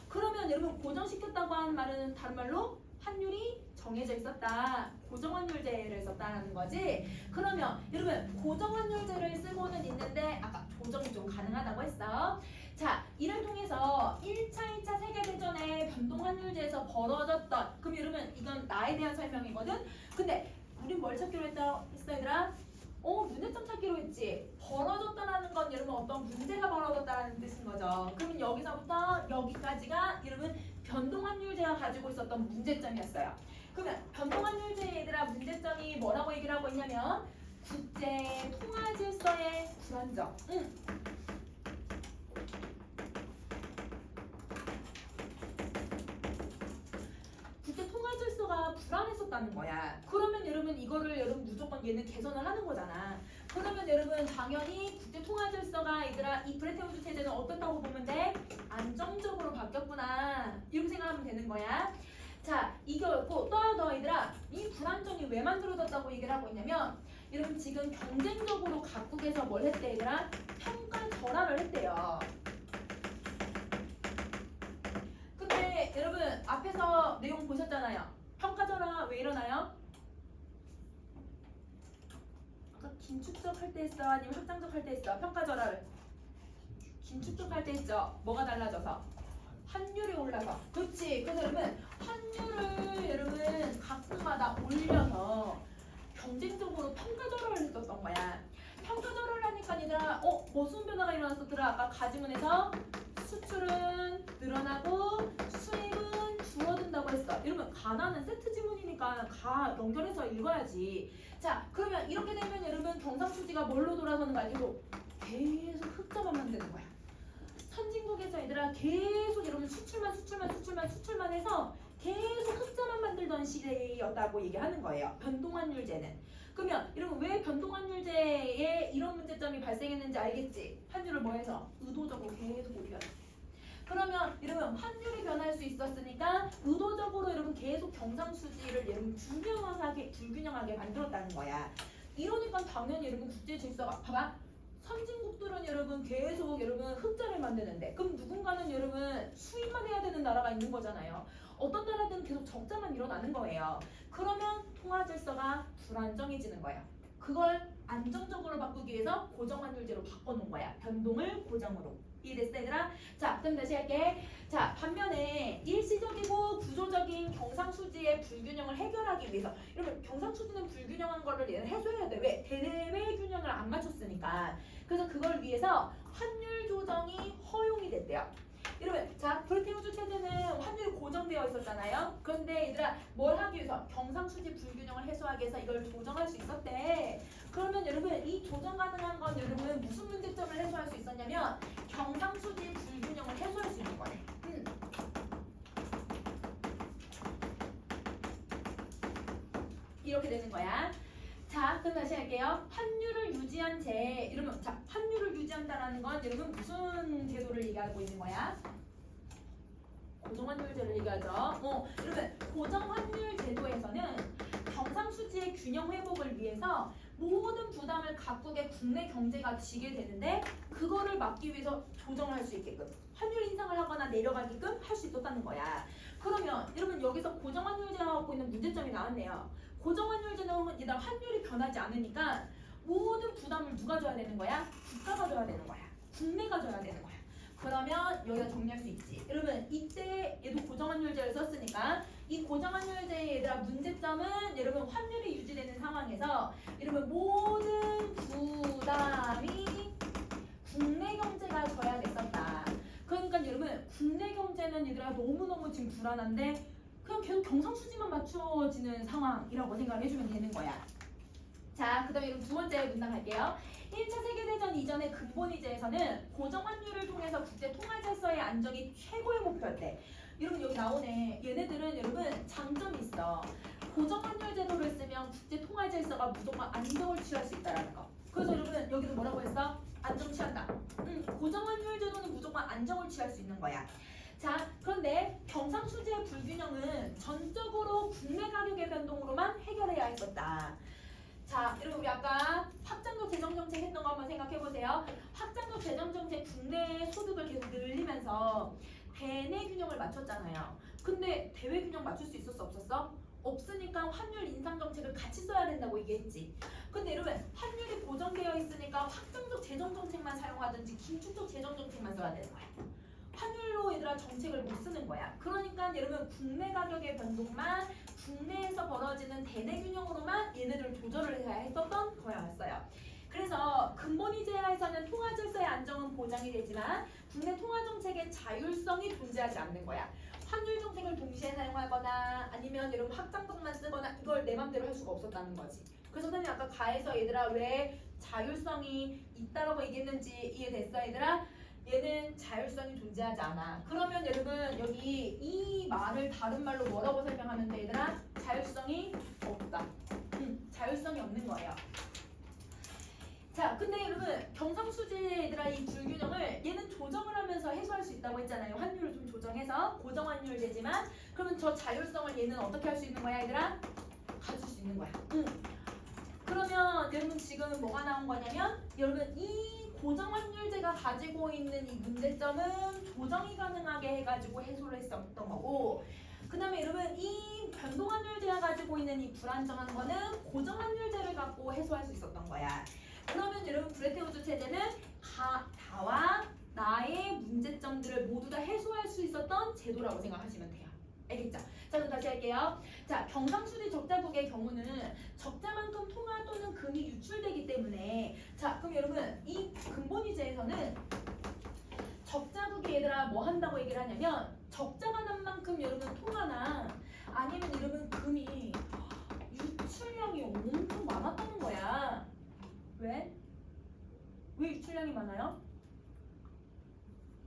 그러면 여러분 고정시켰다고 하는 말은 다른 말로 환율이 정해져 있었다. 고정환율제를 썼다는 거지. 그러면 여러분 고정환율제를 쓰고는 있는데 아까 조정이 좀 가능하다고 했어. 자, 이를 통해서 1차, 2차 세계대전에 변동환율제에서 벌어졌던 그럼 여러분 이건 나에 대한 설명이거든. 근데 우린 뭘 찾기로 했어 얘들아? 문제점 찾기로 했지. 벌어졌다라는 건 여러분 어떤 문제가 벌어졌다라는 뜻인 거죠. 그러면 여기서부터 여기까지가 여러분 변동환율제가 가지고 있었던 문제점이었어요. 그러면 변동환율제 얘들아 문제점이 뭐라고 얘기를 하고 있냐면 국제 통화 질서의 불안정. 국제 통화 질서가 불안했었다는 거야. 그러면 여러분 이거를 여러분 무조건 얘는 개선을 하는 거잖아. 그러면 여러분 당연히 국제 통화 질서가 얘들아 이 브레튼 우즈 체제는 어떻다고 보면 돼? 안정적으로 바뀌었구나. 이렇게 생각하면 되는 거야. 자, 이거였고 또 얘들아 이 불안정이 왜 만들어졌다고 얘기를 하고 있냐면 여러분 지금 경쟁적으로 각국에서 뭘 했대 얘들아? 평가 절하를 했대요. 근데 여러분 앞에서 내용 보셨잖아요. 평가 절하 왜 일어나요? 아까 긴축적 할 때 했어? 아니면 확장적 할 때 했어? 평가 절하를 긴축적 할 때 했죠? 뭐가 달라져서? 환율이 올라서. 그렇지. 그래서 여러분 환율을 여러분 각국마다 올려서 경쟁적으로 평가절하를 했었던 거야. 평가절하를 하니까 얘들아 무슨 변화가 일어났었더라? 아까 가지문에서 수출은 늘어나고 수입은 줄어든다고 했어. 이러면 가나는 세트 지문이니까 가 연결해서 읽어야지. 자, 그러면 이렇게 되면 여러분 경상수지가 뭘로 돌아서는가? 계속 흑자만 만드는 거야. 선진국에서 얘들아 계속 여러분 수출만 해서 계속 흑자만 만들던 시대였다고 얘기하는 거예요. 변동환율제는. 그러면 여러분 왜 변동환율제에 이런 문제점이 발생했는지 알겠지? 환율을 뭐해서? 의도적으로 계속 올려요. 그러면 여러분 환율이 변할 수 있었으니까 의도적으로 여러분 계속 경상수지를 여러분 불균형하게 만들었다는 거야. 이러니까 당연히 여러분 국제 질서가 봐봐. 선진국들은 여러분 계속 여러분 흑자를 만드는데 그럼 누군가는 여러분 수입만 해야 되는 나라가 있는 거잖아요. 어떤 나라든 계속 적자만 일어나는 거예요. 그러면 통화 질서가 불안정해지는 거예요. 그걸 안정적으로 바꾸기 위해서 고정환율제로 바꿔놓은 거야. 변동을 고정으로. 이해됐어 얘들아? 자, 그럼 다시 할게. 자, 반면에 일시적이고 구조적인 경상수지의 불균형을 해결하기 위해서 여러분 경상수지는 불균형한 거를 얘는 해소해야 돼. 왜? 대외 균형을 안 맞췄으니까. 그래서 그걸 위해서 환율 조정이 허용이 됐대요. 여러분, 자, 브레튼-우드 체제는 환율이 고정되어 있었잖아요. 그런데 얘들아, 뭘 하기 위해서? 경상수지 불균형을 해소하기 위해서 이걸 조정할 수 있었대. 그러면 여러분, 이 조정 가능한 건 여러분 무슨 문제점을 해소할 수 있었냐면 경상수지 불균형을 해소할 수 있는 거네. 이렇게 되는 거야. 자, 그럼 다시 할게요. 환율을 유지한 제, 이러면 자, 환율을 유지한다라는 건 여러분 무슨 제도를 얘기하고 있는 거야? 고정환율제를 얘기하죠. 여러분 고정환율 제도에서는 경상수지의 균형 회복을 위해서 모든 부담을 각국의 국내 경제가 지게 되는데 그거를 막기 위해서 조정을 할 수 있게끔 환율 인상을 하거나 내려가게끔 할 수 있었다는 거야. 그러면 여러분 여기서 고정환율제가 갖고 있는 문제점이 나왔네요. 고정환율제는 일단 환율이 변하지 않으니까 모든 부담을 누가 져야 되는 거야? 국가가 져야 되는 거야. 국내가 져야 되는 거야. 그러면 여기다 정리할 수 있지. 여러분 이때 얘도 고정환율제를 썼으니까 이 고정환율제의 얘들아 문제점은 여러분 환율이 유지되는 상황에서 여러분 모든 부담이 국내 경제가 져야 됐었다. 그러니까 여러분 국내 경제는 얘들아 너무너무 지금 불안한데 그냥 계속 경상수지만 맞춰지는 상황이라고 생각해주면 되는 거야. 자, 그 다음에 여러분 두 번째 문장 갈게요. 1차 세계대전 이전의 근본이제에서는 고정환율을 통해서 국제통화질서의 안정이 최고의 목표였대. 여러분 여기 나오네. 얘네들은 여러분 장점이 있어. 고정환율 제도를 쓰면 국제통화질서가 무조건 안정을 취할 수 있다는 거. 그래서 여러분 여기서 뭐라고 했어? 안정 취한다. 고정환율 제도는 무조건 안정을 취할 수 있는 거야. 자, 그런데 경상수지의 불균형은 전적으로 국내 가격의 변동으로만 해결해야 했었다. 자, 여러분 우리 아까 확장적 재정정책 했던 거 한번 생각해보세요. 확장적 재정정책 국내 소득을 계속 늘리면서 대내 균형을 맞췄잖아요. 근데 대외 균형 맞출 수 있었어 없었어? 없으니까 환율 인상 정책을 같이 써야 된다고 얘기했지. 근데 여러분 환율이 고정되어 있으니까 확장적 재정정책만 사용하든지 긴축적 재정정책만 써야 되는 거야. 환율로 얘들아 정책을 못 쓰는 거야. 그러니까 여러분 국내 가격의 변동만 국내에서 벌어지는 대내 균형으로만 얘네들을 조절을 해야 했었던 거였어요. 그래서 근본이제하에서는 통화 질서의 안정은 보장이 되지만 국내 통화 정책의 자율성이 존재하지 않는 거야. 환율 정책을 동시에 사용하거나 아니면 여러분 확장성만 쓰거나 이걸 내 맘대로 할 수가 없었다는 거지. 그래서 선생님 아까 가에서 얘들아 왜 자율성이 있다라고 얘기했는지 이해됐어 얘들아? 얘는 자율성이 존재하지 않아. 그러면 여러분 여기 이 말을 다른 말로 뭐라고 설명하면 돼 얘들아? 자율성이 없다. 자율성이 없는 거예요. 자, 근데 여러분 경상수지 얘들아 이 불균형을 얘는 조정을 하면서 해소할 수 있다고 했잖아요. 환율을 좀 조정해서 고정환율제지만 그러면 저 자율성을 얘는 어떻게 할 수 있는 거야 얘들아? 가질 수 있는 거야. 그러면 여러분 지금 뭐가 나온 거냐면 여러분 이 고정환율제가 가지고 있는 이 문제점은 조정이 가능하게 해가지고 해소를 했었던 거고 그 다음에 여러분 이 변동환율제가 가지고 있는 이 불안정한 거는 고정환율제를 갖고 해소할 수 있었던 거야. 그러면 여러분 브레튼-우드 체제는 다와 나의 문제점들을 모두 다 해소할 수 있었던 제도라고 생각하시면 돼요. 알겠죠? 자, 그럼 다시 할게요. 자, 경상수지 적자국의 경우는 적자만큼 통화 또는 금이 유출되기 때문에 자, 그럼 여러분 이 근본이제에서는 적자국이 얘들아 얘들아 뭐 한다고 얘기를 하냐면 적자가 난 만큼 여러분 통화나 아니면 여러분 금이 유출량이 엄청 많았다는 거야. 왜? 왜 유출량이 많아요?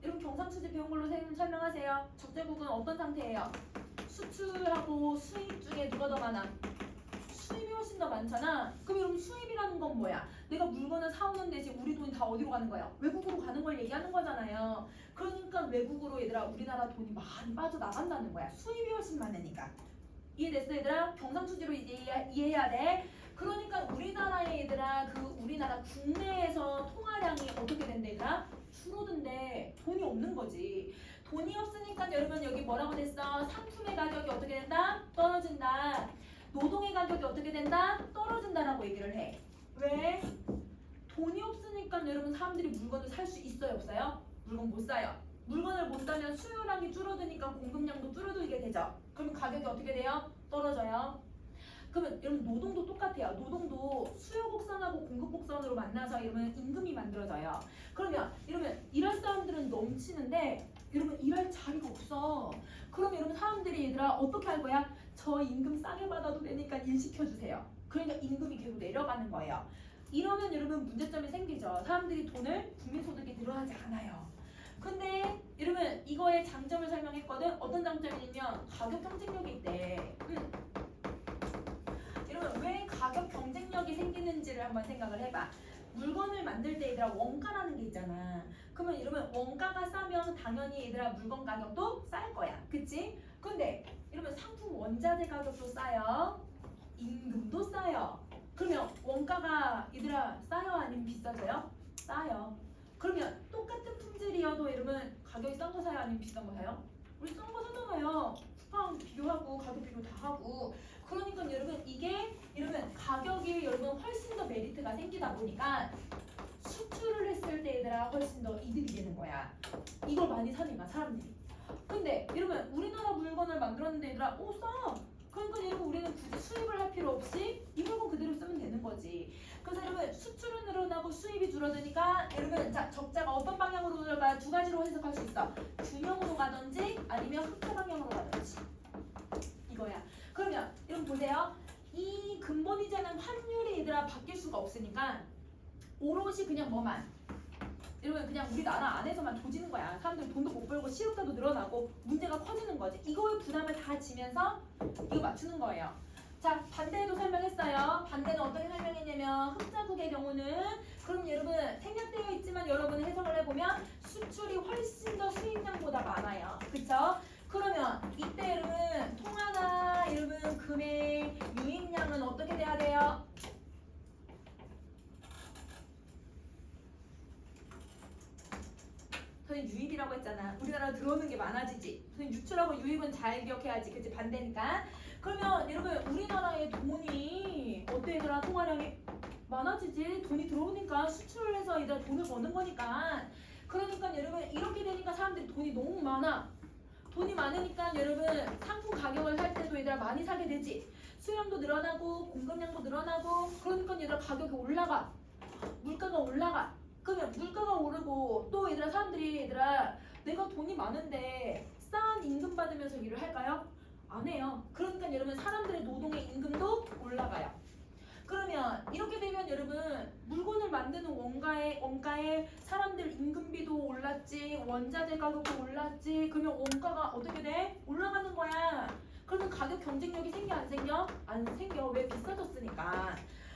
여러분 경상수지 배운 걸로 설명하세요. 적재국은 어떤 상태예요? 수출하고 수입 중에 누가 더 많아? 수입이 훨씬 더 많잖아. 그럼 여러분 수입이라는 건 뭐야? 내가 물건을 사오는 대신 우리 돈이 다 어디로 가는 거야? 외국으로 가는 걸 얘기하는 거잖아요. 그러니까 외국으로 얘들아 우리나라 돈이 많이 빠져나간다는 거야. 수입이 훨씬 많으니까. 이해됐어 얘들아? 경상수지로 이해해야 돼. 그러니까 우리나라의 얘들아 우리나라 국내에서 통화량이 어떻게 된대 얘들아? 줄어든대. 돈이 없는 거지. 돈이 없으니까 여러분 여기 뭐라고 됐어? 상품의 가격이 어떻게 된다? 떨어진다. 노동의 가격이 어떻게 된다? 떨어진다라고 얘기를 해. 왜? 돈이 없으니까 여러분 사람들이 물건을 살 수 있어요 없어요? 물건 못 사요. 물건을 못 사면 수요량이 줄어드니까 공급량도 줄어들게 되죠. 그러면 가격이 어떻게 돼요? 떨어져요. 그러면 여러분 노동도 똑같아요. 노동도 수요 곡선하고 공급 곡선으로 만나서 이러면 임금이 만들어져요. 그러면 이러면 일할 사람들은 넘치는데 여러분 일할 자리가 없어. 그럼 여러분 사람들이 얘들아 어떻게 할 거야? 저 임금 싸게 받아도 되니까 일 시켜주세요. 그러니까 임금이 계속 내려가는 거예요. 이러면 여러분 문제점이 생기죠. 사람들이 돈을 국민소득이 늘어나지 않아요. 근데 여러분 이거의 장점을 설명했거든. 어떤 장점이냐면 가격 경쟁력이 있대. 여러분 왜 가격 경쟁력이 생기는지를 한번 생각을 해봐. 물건을 만들 때 얘들아 원가라는 게 있잖아. 그러면 여러분 원가가 싸면 당연히 얘들아 물건 가격도 쌀 거야. 그치? 근데 여러분 상품 원자재 가격도 싸요. 임금도 싸요. 그러면 원가가 얘들아 싸요 아니면 비싸져요? 싸요. 그러면 똑같은 품질이어도 여러분 가격이 싼 거 사요 아니면 비싼 거 사요? 우리 싼 거 사잖아요. 쿠팡 비교하고 가격 비교 다 하고. 그러니까 여러분 이게 여러분 가격이 여러분 훨씬 더 메리트가 생기다 보니까 수출을 했을 때 얘들아 훨씬 더 이득이 되는 거야. 이걸 많이 사니까 사람들이. 근데 여러분 우리나라 물건을 만들었는데 얘들아 싸. 그러니까 여러분 우리는 굳이 수입을 할 필요 없이 이 물건 그대로 쓰면 되는 거지. 그래서 여러분 수출은 늘어나고 수입이 줄어드니까 여러분 자 적자가 어떤 방향으로 들어가 두 가지로 해석할 수 있어. 균형으로 가든지 아니면 흑자 방향으로 가든지. 이거야. 그러면 여러분 보세요. 이 근본이자는 환율이 얘들아 바뀔 수가 없으니까 오롯이 그냥 뭐만 여러분 그냥 우리나라 안에서만 조지는 거야. 사람들이 돈도 못 벌고 실업자도 늘어나고 문제가 커지는 거지. 이거의 부담을 다 지면서 이거 맞추는 거예요. 자 반대에도 설명했어요. 반대는 어떻게 설명했냐면 흑자국의 경우는 그럼 여러분 생략되어 있지만 여러분 해석을 해보면 수출이 훨씬 더 수입량보다 많아요. 그쵸? 그러면 이때 여러분 통화나 여러분 금의 유입량은 어떻게 돼야 돼요? 선생님 유입이라고 했잖아. 우리나라 들어오는 게 많아지지. 선생님 유출하고 유입은 잘 기억해야지. 그치? 반대니까. 그러면 여러분 우리나라의 돈이 어때 얘들아? 통화량이 많아지지. 돈이 들어오니까 수출을 해서 얘들아 돈을 버는 거니까. 그러니까 여러분 이렇게 되니까 사람들이 돈이 너무 많아. 돈이 많으니까 여러분 상품 가격을 살 때도 얘들아 많이 사게 되지. 수량도 늘어나고 공급량도 늘어나고 그러니까 얘들아 가격이 올라가. 물가가 올라가. 그러면 물가가 오르고 또 얘들아 사람들이 얘들아 내가 돈이 많은데 싼 임금 받으면서 일을 할까요? 안 해요. 그러니까 여러분 사람들의 노동의 임금도 올라가요. 그러면 이렇게 되면 여러분 물건을 만드는 원가에 사람들 임금비도 올랐지 원자재 가격도 올랐지 그러면 원가가 어떻게 돼? 올라가는 거야. 그러면 가격 경쟁력이 생겨 안 생겨? 안 생겨. 왜? 비싸졌으니까.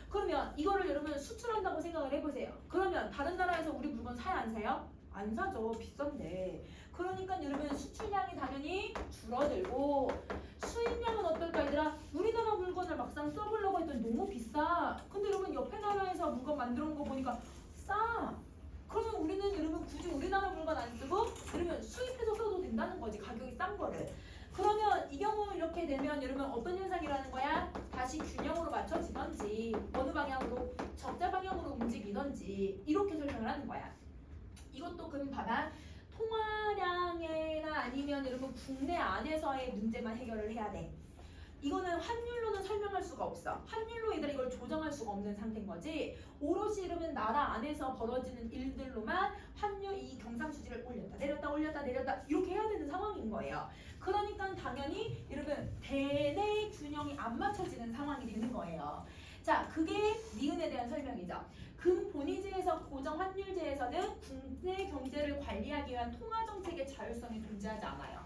그러면 이거를 여러분 수출한다고 생각을 해보세요. 그러면 다른 나라에서 우리 물건 사요 안 사요? 안 사죠. 비싼데. 그러니까 여러분 수출량이 당연히 줄어들고 수입량은 어떨까 얘들아? 우리나라 물건을 막상 써보려고 했더니 너무 비싸. 근데 여러분 옆에 나라에서 물건 만들어 온 거 보니까 싸. 그러면 우리는 여러분 굳이 우리나라 물건 안 쓰고 여러분 수입해서 써도 된다는 거지. 가격이 싼 거를. 그러면 이 경우 이렇게 되면 여러분 어떤 현상이라는 거야? 다시 균형으로 맞춰지던지 어느 방향으로 적자 방향으로 움직이던지 이렇게 설명을 하는 거야. 이것도 그럼 봐봐. 통화량이나 아니면 여러분 국내 안에서의 문제만 해결을 해야 돼. 이거는 환율로는 설명할 수가 없어. 환율로 얘들아 이걸 조정할 수가 없는 상태인 거지. 오롯이 이러면 나라 안에서 벌어지는 일들로만 환율 이 경상수지를 올렸다 내렸다 올렸다 내렸다 이렇게 해야 되는 상황인 거예요. 그러니까 당연히 이러면 대내 균형이 안 맞춰지는 상황이 되는 거예요. 자, 그게 니은에 대한 설명이죠. 금본위제에서 고정환율제에서는 국내 경제를 관리하기 위한 통화정책의 자율성이 존재하지 않아요.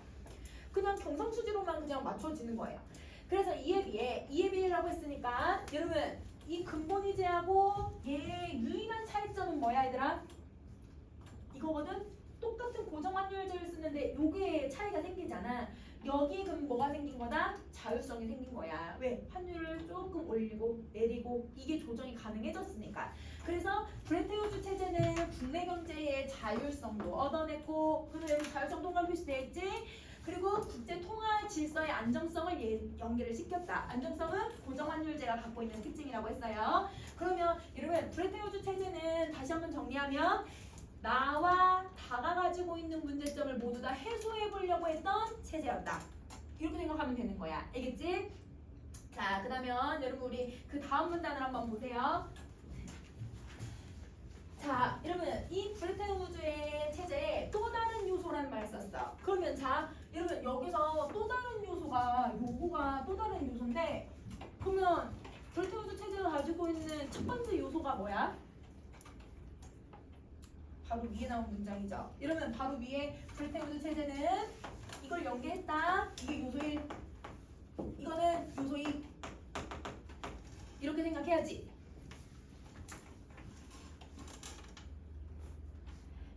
그냥 경상수지로만 그냥 맞춰지는 거예요. 그래서 이에 비해라고 했으니까 여러분 이 근본위제하고 얘의 유일한 차이점은 뭐야 얘들아? 이거거든? 똑같은 고정환율제를 쓰는데 요게 차이가 생기잖아. 여기 그럼 뭐가 생긴 거다? 자율성이 생긴 거야. 왜? 환율을 조금 올리고 내리고 이게 조정이 가능해졌으니까. 그래서 브레튼 우즈 체제는 국내 경제의 자율성도 얻어냈고 그래서 여기 자율성 동그란 표시되어 있지? 그리고 국제 통화 질서의 안정성을 연계를 시켰다. 안정성은 고정환율제가 갖고 있는 특징이라고 했어요. 그러면 여러분 브레튼 우즈 체제는 다시 한번 정리하면 나와 다가 가지고 있는 문제점을 모두 다 해소해 보려고 했던 체제였다. 이렇게 생각하면 되는 거야. 알겠지? 자, 그러면 여러분 우리 그 다음 문단을 한번 보세요. 자, 여러분 이 브레튼 우즈의 체제에 또 다른 요소라는 말을 썼어. 그러면 자, 여러분 여기서 또 다른 요소가 요거가 또 다른 요소인데 그러면 브레튼 우즈 체제가 가지고 있는 첫 번째 요소가 뭐야? 바로 위에 나온 문장이죠. 이러면 바로 위에 브레튼 우즈 체제는 이걸 연계했다. 이게 요소 1, 이거는 요소 2. 이렇게 생각해야지.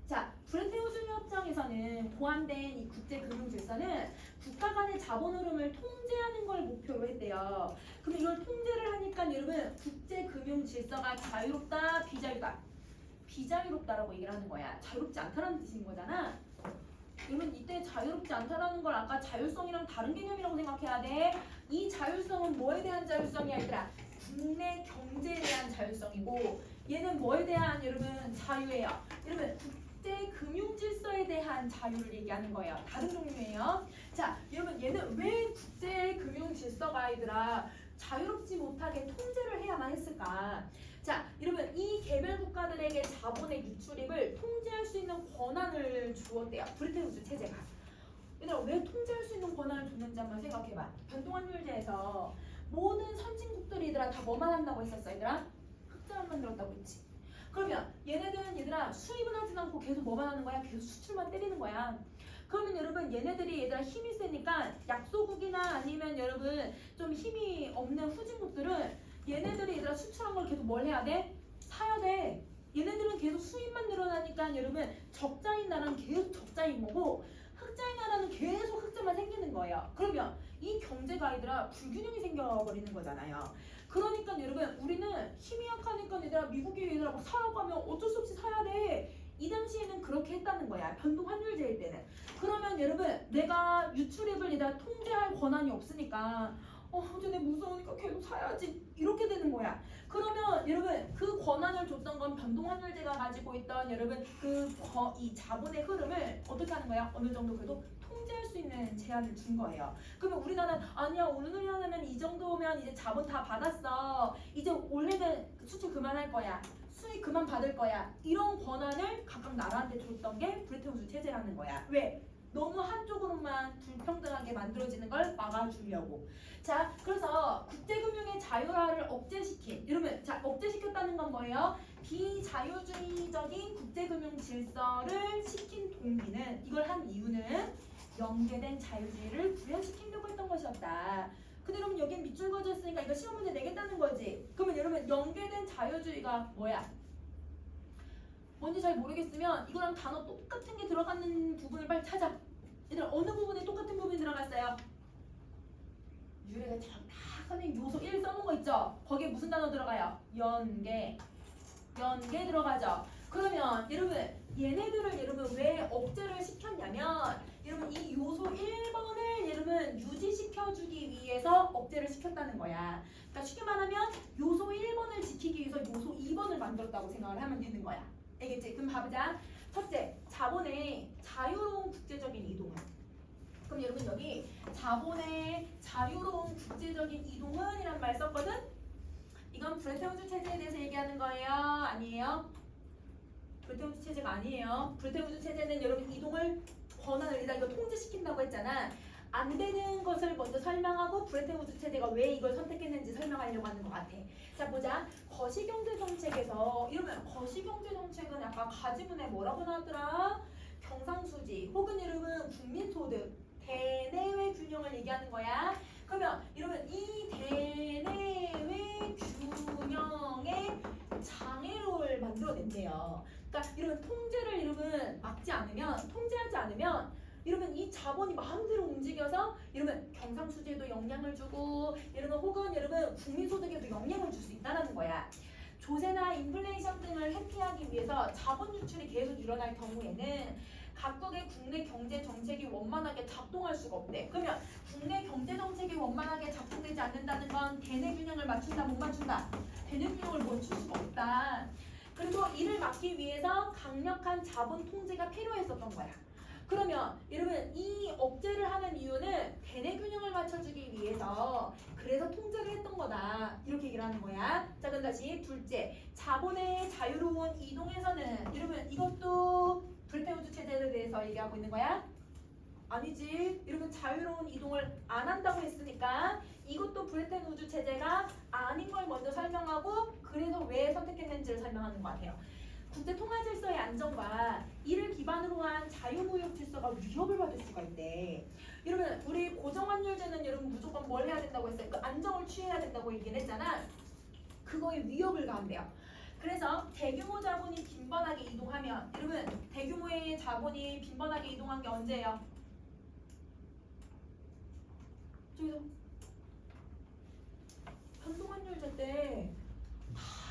자, 브레튼 우즈 협정에서는 포함된 이 국제 금융 질서는 국가 간의 자본 흐름을 통제하는 걸 목표로 했대요. 그럼 이걸 통제를 하니까 여러분 국제 금융 질서가 자유롭다, 비자유다. 비자유롭다라고 얘기를 하는 거야. 자유롭지 않다라는 뜻인 거잖아. 그러면 이때 자유롭지 않다라는 걸 아까 자율성이랑 다른 개념이라고 생각해야 돼. 이 자율성은 뭐에 대한 자율성이야 얘들아? 국내 경제에 대한 자율성이고 얘는 뭐에 대한 여러분 자유예요. 여러분 국제 금융 질서에 대한 자유를 얘기하는 거예요. 다른 종류예요. 자, 여러분 얘는 왜 국제 금융 질서가 얘들아 자유롭지 못하게 통제를 해야만 했을까? 자, 여러분 이 개별 국가들에게 자본의 유출입을 통제할 수 있는 권한을 주었대요. 브레튼 우즈 체제가. 얘들아 왜 통제할 수 있는 권한을 줬는지 한번 생각해봐. 변동환율제에서 모든 선진국들이 얘들아 다 뭐만 한다고 했었어 얘들아? 흑자만 만들었다고 했지. 그러면 얘네들은 얘들아 수입은 하진 않고 계속 뭐만 하는 거야? 계속 수출만 때리는 거야. 그러면 여러분 얘네들이 얘들아 힘이 세니까 약소국이나 아니면 여러분 좀 힘이 없는 후진국들은 얘네들이 얘들아 수출한 걸 계속 뭘 해야 돼? 사야 돼. 얘네들은 계속 수입만 늘어나니까 여러분 적자인 나라는 계속 적자인 거고 흑자인 나라는 계속 흑자만 생기는 거예요. 그러면 이 경제가 얘들아 불균형이 생겨버리는 거잖아요. 그러니까 여러분 우리는 힘이 약하니까 얘들아 미국이 얘들아 막 사라고 하면 어쩔 수 없이 사야 돼. 이 당시에는 그렇게 했다는 거야. 변동환율제일 때는. 그러면 여러분 내가 유출입을 얘들아 통제할 권한이 없으니까 쟤네 무서우니까 계속 사야지 이렇게 되는 거야. 그러면 여러분 그 권한을 줬던 건 변동환율제가 가지고 있던 여러분 이 자본의 흐름을 어떻게 하는 거야? 어느 정도 그래도 통제할 수 있는 제한을 준 거예요. 그러면 우리나라는 아니야 우리나라는 이 정도면 이제 자본 다 받았어. 이제 원래는 수출 그만할 거야. 수익 그만 받을 거야. 이런 권한을 각각 나라한테 줬던 게 브레튼 우즈 체제라는 거야. 왜? 너무 한쪽으로만 불평등하게 만들어지는 걸 막아주려고. 자, 그래서 국제금융의 자율화를 억제시킨. 이러면 자 억제시켰다는 건 뭐예요? 비자유주의적인 국제금융 질서를 시킨 동기는 이걸 한 이유는 연계된 자유주의를 구현시키려고 했던 것이었다. 근데 여러분 여긴 밑줄 그어졌으니까 이거 시험 문제 내겠다는 거지. 그러면 여러분 연계된 자유주의가 뭐야? 뭔지 잘 모르겠으면 이거랑 단어 똑같은 게 들어가는 부분을 빨리 찾아. 얘들아 어느 부분에 똑같은 부분이 들어갔어요? 유래가 정확하게 요소 1 써놓은 거 있죠? 거기에 무슨 단어 들어가요? 연계 들어가죠? 그러면 여러분 얘네들을 여러분 왜 억제를 시켰냐면 여러분 이 요소 1번을 여러분 유지시켜주기 위해서 억제를 시켰다는 거야. 그러니까 쉽게 말하면 요소 1번을 지키기 위해서 요소 2번을 만들었다고 생각을 하면 되는 거야. 알겠지? 그럼 봐보자. 첫째, 자본의 자유로운 국제적인 이동은 그럼 여러분 여기 자본의 자유로운 국제적인 이동은 이란 말 썼거든? 이건 브레톤 우주 체제에 대해서 얘기하는 거예요? 아니에요? 브레톤 우주 체제가 아니에요. 브레톤 우주 체제는 여러분 이동을 권한을 일단 이거 통제시킨다고 했잖아. 안 되는 것을 먼저 설명하고 브레톤 우주 체제가 왜 이걸 선택했는지 설명하려고 하는 것 같아. 자 보자. 거시경제 정책에서 이러면 거시경제 정책은 약간 가지문에 뭐라고 나왔더라? 경상수지 혹은 여러분 국민소득 대내외 균형을 얘기하는 거야. 그러면 여러분 이 대내외 균형의 장애를 만들어낸대요. 그러니까 이런 통제를 여러분 통제하지 않으면 이러면 이 자본이 마음대로 움직여서 이러면 경상수지에도 영향을 주고 이러면 혹은 여러분 국민소득에도 영향을 줄 수 있다는 거야. 조세나 인플레이션 등을 회피하기 위해서 자본 유출이 계속 일어날 경우에는 각국의 국내 경제 정책이 원만하게 작동할 수가 없대. 그러면 국내 경제 정책이 원만하게 작동되지 않는다는 건 대내 균형을 맞춘다 못 맞춘다? 대내 균형을 맞출 수가 없다. 그리고 이를 막기 위해서 강력한 자본 통제가 필요했었던 거야. 그러면 여러분 이 억제를 하는 이유는 대내 균형을 맞춰주기 위해서 그래서 통제를 했던 거다. 이렇게 얘기를 하는 거야. 자 그럼 다시 둘째, 자본의 자유로운 이동에서는 여러분 이것도 브레톤 우주 체제에 대해서 얘기하고 있는 거야? 아니지. 여러분 자유로운 이동을 안 한다고 했으니까 이것도 브레톤 우주 체제가 아닌 걸 먼저 설명하고 그래서 왜 선택했는지를 설명하는 것 같아요. 국제 통화 질서의 안정과 이를 기반으로 한 자유무역 질서가 위협을 받을 수가 있대. 여러분 우리 고정환율제는 여러분 무조건 뭘 해야 된다고 했어요? 그 안정을 취해야 된다고 얘기를 했잖아. 그거에 위협을 가한대요. 그래서 대규모 자본이 빈번하게 이동하면 여러분 대규모의 자본이 빈번하게 이동한 게 언제예요? 저기서 변동환율제 때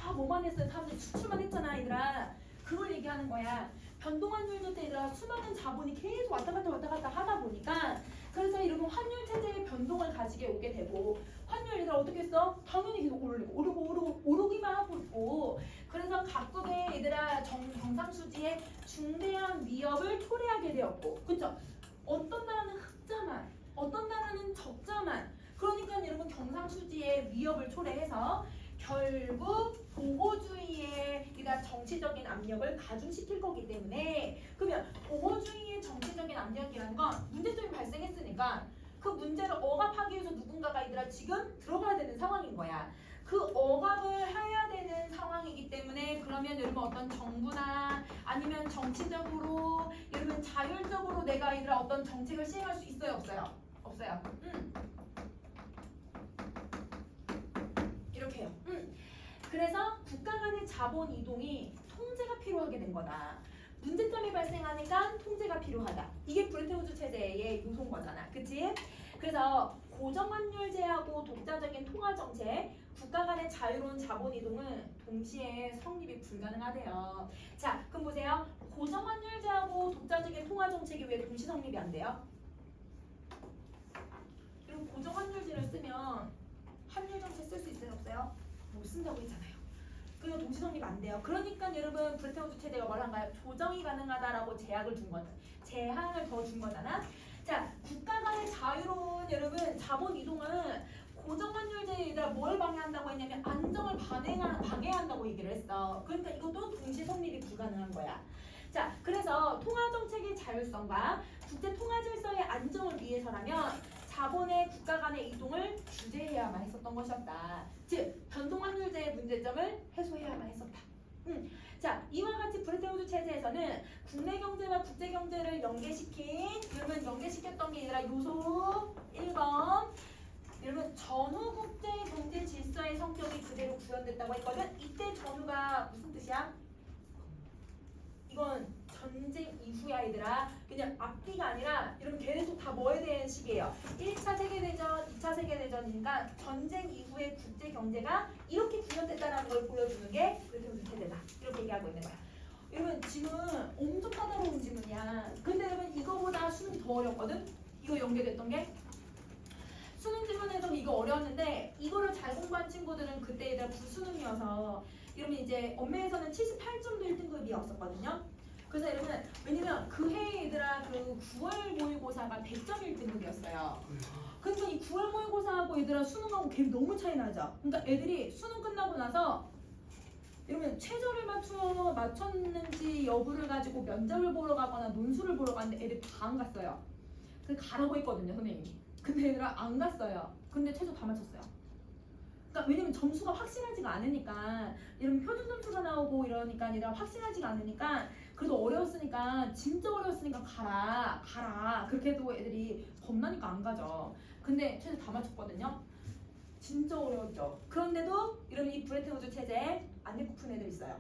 다 뭐만 했어요? 사람들이 수출만 했잖아 얘들아. 그걸 얘기하는 거야. 변동환율제 때 얘들아 수많은 자본이 계속 왔다 갔다 하다 보니까 그래서 이런 환율 체제의 변동을 가지게 오게 되고 환율 얘들아 어떻게 했어? 당연히 계속 오르기만 하고 있고 그래서 각국의 얘들아 경상수지에 중대한 위협을 초래하게 되었고 그쵸? 어떤 나라는 흑자만 어떤 나라는 적자만 그러니까 여러분 경상수지에 위협을 초래해서 결국 보호주의의 그러니까 정치적인 압력을 가중시킬 거기 때문에 그러면 보호주의의 정치적인 압력이라는 건 문제점이 발생했으니까 그 문제를 억압하기 위해서 누군가가 얘들아 지금 들어가야 되는 상황인 거야. 그 억압을 해야 되는 상황이기 때문에 그러면 여러분 어떤 정부나 아니면 정치적으로 여러분 자율적으로 내가 얘들아 어떤 정책을 시행할 수 있어요 없어요? 없어요. 이렇게 해요. 그래서 국가 간의 자본 이동이 통제가 필요하게 된 거다. 문제점이 발생하니까 통제가 필요하다. 이게 브레톤 우주 체제의 요소인 거잖아. 그치? 그래서 고정환율제하고 독자적인 통화정책, 국가 간의 자유로운 자본 이동은 동시에 성립이 불가능하대요. 자, 그럼 보세요. 고정환율제하고 독자적인 통화정책이 왜 동시 성립이 안 돼요? 그리고 고정환율제를 쓰면 환율정책 쓸 수 있어요? 없어요? 못 쓴다고 했잖아요. 그리고 동시 성립 안 돼요. 그러니까 여러분 브레톤 우주 체제가 뭘 한가요? 조정이 가능하다라고 제약을 준 거잖아. 제한을 더 준 거잖아. 자, 국가 간의 자유로운 여러분 자본 이동은 고정환율제에다 뭘 방해한다고 했냐면 안정을 방해한다고 얘기를 했어. 그러니까 이것도 동시 성립이 불가능한 거야. 자, 그래서 통화 정책의 자율성과 국제 통화 질서의 안정을 위해서라면 자본의 국가 간의 이동을 규제해야만 했었던 것이었다. 즉, 변동환율제의 문제점을 해소해야만 했었다. 자, 이와 같이 브레톤 우주 체제에서는 국내 경제와 국제 경제를 그러면 연계시켰던 게 아니라 요소 1번. 여러분 전후 국제 경제 질서의 성격이 그대로 구현됐다고 했거든. 이때 전후가 무슨 뜻이야? 이건 전쟁 이후야 얘들아. 그냥 앞뒤가 아니라 여러분 계속 다 뭐에 대한 식이에요. 1차 세계대전, 2차 세계대전이니까 전쟁 이후의 국제 경제가 이렇게 구현됐다는 걸 보여주는 게 브레톤 우주 체제다. 이렇게 얘기하고 있는 거야. 여러분 지금 엄청 까다로운 지문이야. 근데 여러분 이거보다 수능이 더 어렵거든. 이거 연계됐던 게 수능 지문에서 이거 어려웠는데 이거를 잘 공부한 친구들은 그때 얘들아 불수능이어서 이러면 이제 엄매에서는 78점도 1등급이었었거든요. 그래서 여러분 왜냐면 그 해에 얘들아 그 9월 모의고사가 100점 1등급이었어요. 그러니까 이 9월 모의고사하고 얘들아 수능하고 갭이 너무 차이 나죠. 그러니까 애들이 수능 끝나고 나서 이러면 최저를 맞췄는지 여부를 가지고 면접을 보러 가거나 논술을 보러 가는데 애들 다 안 갔어요. 그래서 가라고 했거든요 선생님이. 근데 얘들아 안 갔어요. 근데 최저 다 맞췄어요. 그러니까 왜냐면 점수가 확실하지가 않으니까 이러면 표준 점수가 나오고 이러니까 얘들아 확실하지가 않으니까 그래도 어려웠으니까 진짜 어려웠으니까 가라 그렇게 해도 애들이 겁나니까 안 가죠. 근데 최저 다 맞췄거든요. 진짜 어려웠죠. 그런데도 이러면 이 브레튼 우주 체제 안 읽고 푼 애들 있어요.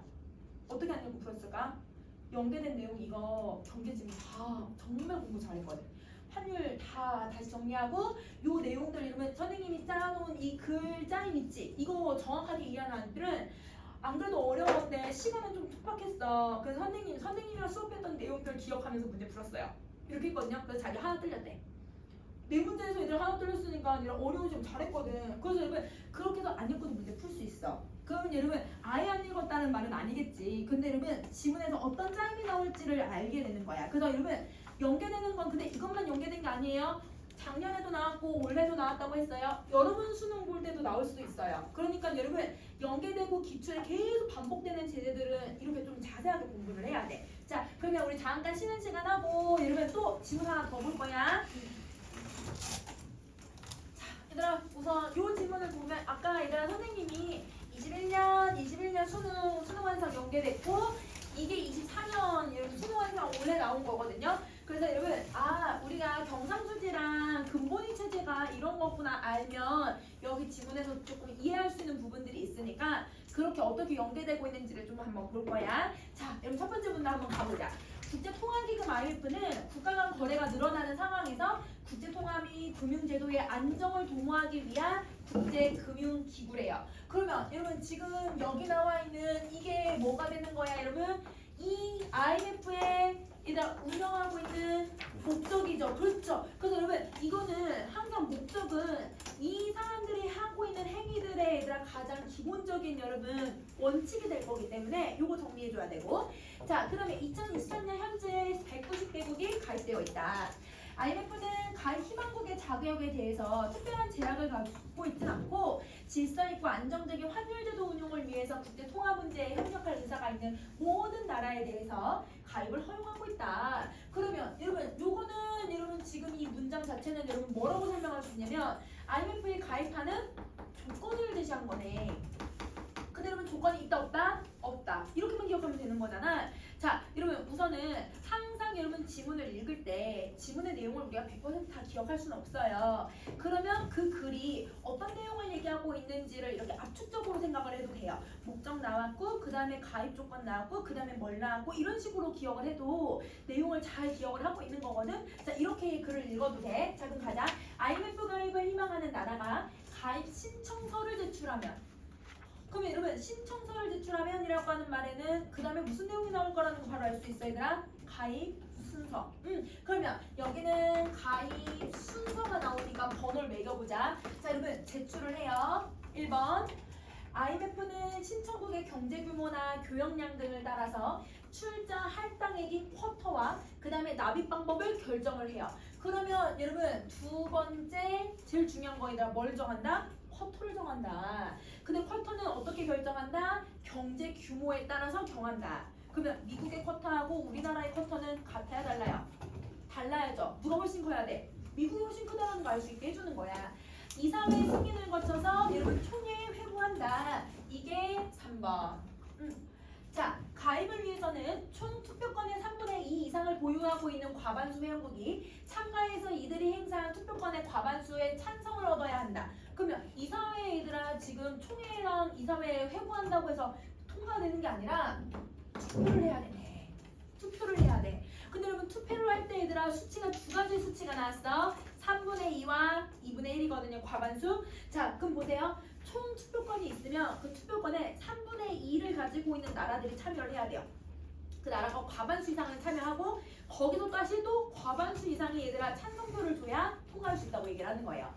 어떻게 안 읽고 풀었을까? 연계된 내용 이거 경계지문 다 정말 공부 잘했거든. 환율 다 다시 정리하고 요 내용들 이러면 선생님이 짜놓은 이 글짜임 있지? 이거 정확하게 이해하는 아이들은 안 그래도 어려웠는데 시간은 좀 촉박했어. 그래서 선생님이랑 수업했던 내용들 기억하면서 문제 풀었어요. 이렇게 했거든요. 그래서 자기 하나 틀렸대. 네 문제에서 얘들 하나 틀렸으니까 얘들 어려운 시험 잘했거든. 그래서 여러분 그렇게 해서 안 읽고도 문제 풀 수 있어. 그러면 여러분 아예 안 읽었다는 말은 아니겠지. 근데 여러분 지문에서 어떤 짜임이 나올지를 알게 되는 거야. 그래서 여러분 연계되는 건 근데 이것만 연계된 게 아니에요. 작년에도 나왔고 올해도 나왔다고 했어요. 여러분 수능 볼 때도 나올 수도 있어요. 그러니까 여러분 연계되고 기출에 계속 반복되는 제재들은 이렇게 좀 자세하게 공부를 해야 돼. 자 그러면 우리 잠깐 쉬는 시간 하고 여러분 또 지문 하나 더 볼 거야. 자 얘들아 우선 요 지문을 보면 아까 얘들아 선생님이 21년 수능 완성 연계됐고 이게 24년 여러분 수능 완성 올해 나온 거거든요. 그래서 여러분 우리가 경상수지랑 근본이 체제가 이런 거구나 알면 여기 지문에서 조금 이해할 수 있는 부분들이 있으니까 그렇게 어떻게 연계되고 있는지를 좀 한번 볼 거야. 자 여러분 첫 번째 문제 한번 가보자. 국제통화기금 IMF는 국가 간 거래가 늘어나는 상황에서 국제통화 및 금융제도의 안정을 도모하기 위한 국제금융기구래요. 그러면 여러분 지금 여기 나와 있는 이게 뭐가 되는 거야 여러분? 이 IMF의 일단 운영하고 있는 목적이죠. 그렇죠. 그래서 여러분 이거는 항상 목적은 이 사람들이 하고 있는 행위들의 얘들아 가장 기본적인 여러분 원칙이 될 거기 때문에 요거 정리해줘야 되고 자 그다음에 2023년 현재 190개국이 가입되어 있다. IMF는 가입 희망국의 자격에 대해서 특별한 제약을 갖고 있진 않고 질서 있고 안정적인 환율제도 운용을 위해서 국제 통화 문제에 협력할 의사가 있는 모든 나라에 대해서 가입을 허용하고 있다. 그러면 여러분 요거는 여러분 지금 이 문장 자체는 여러분 뭐라고 설명할 수 있냐면 IMF에 가입하는 조건을 제시한 거네. 근데 여러분 조건이 있다 없다? 없다. 이렇게만 기억하면 되는 거잖아. 자 여러분 우선은 항상 여러분 지문을 읽을 때 지문의 내용을 우리가 100% 다 기억할 수는 없어요. 그러면 그 글이 어떤 내용을 얘기하고 있는지를 이렇게 압축적으로 생각을 해도 돼요. 목적 나왔고 그 다음에 가입 조건 나왔고 그 다음에 뭘 나왔고 이런 식으로 기억을 해도 내용을 잘 기억을 하고 있는 거거든. 자 이렇게 글을 읽어도 돼. 자 그럼 가자. IMF 가입을 희망하는 나라가 가입 신청서를 제출하면 그러면 여러분 신청서를 제출하면이라고 하는 말에는 그 다음에 무슨 내용이 나올 거라는 거 바로 알 수 있어 얘들아? 가입 순서. 그러면 여기는 가입 순서가 나오니까 번호를 매겨보자. 자 여러분 제출을 해요. 1번 IMF는 신청국의 경제 규모나 교역량 등을 따라서 출자 할당액인 쿼터와 그 다음에 납입 방법을 결정을 해요. 그러면 여러분 두 번째 제일 중요한 거이다. 뭘 정한다? 쿼터를 정한다. 근데 쿼터는 어떻게 결정한다? 경제 규모에 따라서 정한다. 그러면 미국의 쿼터하고 우리나라의 쿼터는 같아야 달라요? 달라야죠. 누가 훨씬 커야 돼? 미국이 훨씬 크다는 걸 알 수 있게 해주는 거야. 이사회 승인을 거쳐서 여러분 총회에 회부한다. 이게 3번. 자, 가입을 위해서는 총 투표권의 3분의 2 이상을 보유하고 있는 과반수 회원국이 참가해서 이들이 행사한 투표권의 과반수의 찬성을 얻어야 한다. 그러면 이사회 얘들아 지금 총회랑 이사회에 회부한다고 해서 통과되는 게 아니라 투표를 해야 되네. 투표를 해야 돼. 근데 여러분 투표를 할 때 얘들아 수치가 두 가지 수치가 나왔어. 3분의 2와 2분의 1이거든요. 과반수. 자 그럼 보세요. 총 투표권이 있으면 그 투표권에 3분의 2를 가지고 있는 나라들이 참여를 해야 돼요. 그 나라가 과반수 이상을 참여하고 거기서 다시 또 과반수 이상의 얘들아 찬성표를 줘야 통과할 수 있다고 얘기를 하는 거예요.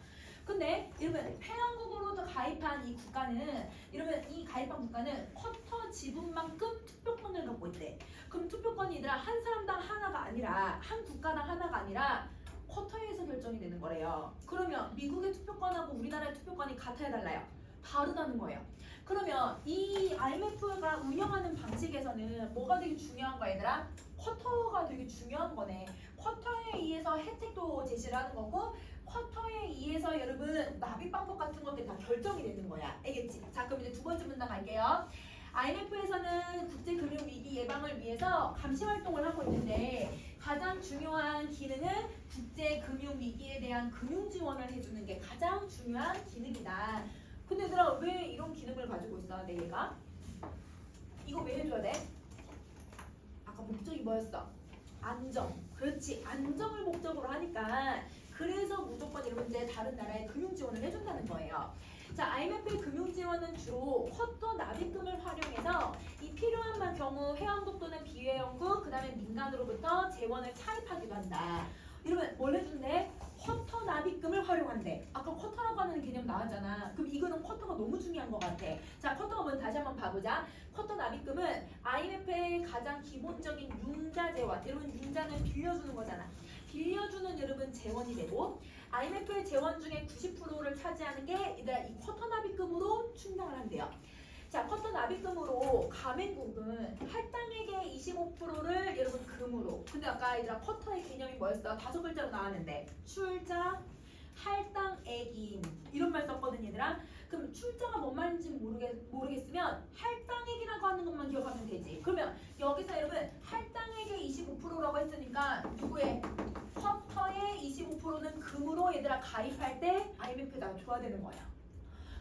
근데 여러분 회원국으로도 가입한 이 국가는 여러분 이 가입한 국가는 쿼터 지분만큼 투표권을 갖고 있대. 그럼 투표권이 얘들아 한 사람당 하나가 아니라 한 국가당 하나가 아니라 쿼터에서 결정이 되는 거래요. 그러면 미국의 투표권하고 우리나라의 투표권이 같아야 달라요? 다르다는 거예요. 그러면 이 IMF가 운영하는 방식에서는 뭐가 되게 중요한 거야 얘들아? 쿼터가 되게 중요한 거네. 쿼터에 의해서 혜택도 제시를 하는 거고 쿼터에 의해서 여러분 납입 방법 같은 것들이 다 결정이 되는 거야. 알겠지? 자 그럼 이제 두 번째 문단 갈게요. IMF에서는 국제금융위기 예방을 위해서 감시 활동을 하고 있는데 가장 중요한 기능은 국제금융위기에 대한 금융 지원을 해주는 게 가장 중요한 기능이다. 근데 얘들아 왜 이런 기능을 가지고 있어? 내 얘가? 이거 왜 해줘야 돼? 아까 목적이 뭐였어? 안정. 그렇지. 안정을 목적으로 하니까 그래서 무조건 여러분들 다른 나라에 금융 지원을 해준다는 거예요. 자, IMF의 금융 지원은 주로 쿼터 납입금을 활용해서 이 필요한 경우 회원국 또는 비회원국 그다음에 민간으로부터 재원을 차입하기도 한다. 여러분 뭘 해준대? 쿼터 납입금을 활용한대. 아까 쿼터라고 하는 개념 나왔잖아. 그럼 이거는 쿼터가 너무 중요한 것 같아. 자, 쿼터가 뭔지 다시 한번 봐보자. 쿼터 납입금은 IMF의 가장 기본적인 융자 재원. 여러분 융자는 빌려주는 거잖아. 빌려주는 여러분 재원이 되고 IMF의 재원 중에 90%를 차지하는 게 얘들아 이 쿼터 납입금으로 충당을 한대요. 자, 쿼터 납입금으로 가맹국은 할당액의 25%를 여러분 금으로. 근데 아까 얘들아 쿼터의 개념이 뭐였어? 5글자로 나왔는데 출자, 할당액인 이런 말 썼거든 얘들아. 그럼 출자가 뭔 말인지 모르겠으면 할당액이라고 하는 것만 기억하면 되지. 그러면 여기서 여러분 할당액의 25%라고 했으니까 누구의? 쿼터의 25%는 금으로 얘들아 가입할 때 IMF에다가 줘야 되는 거야.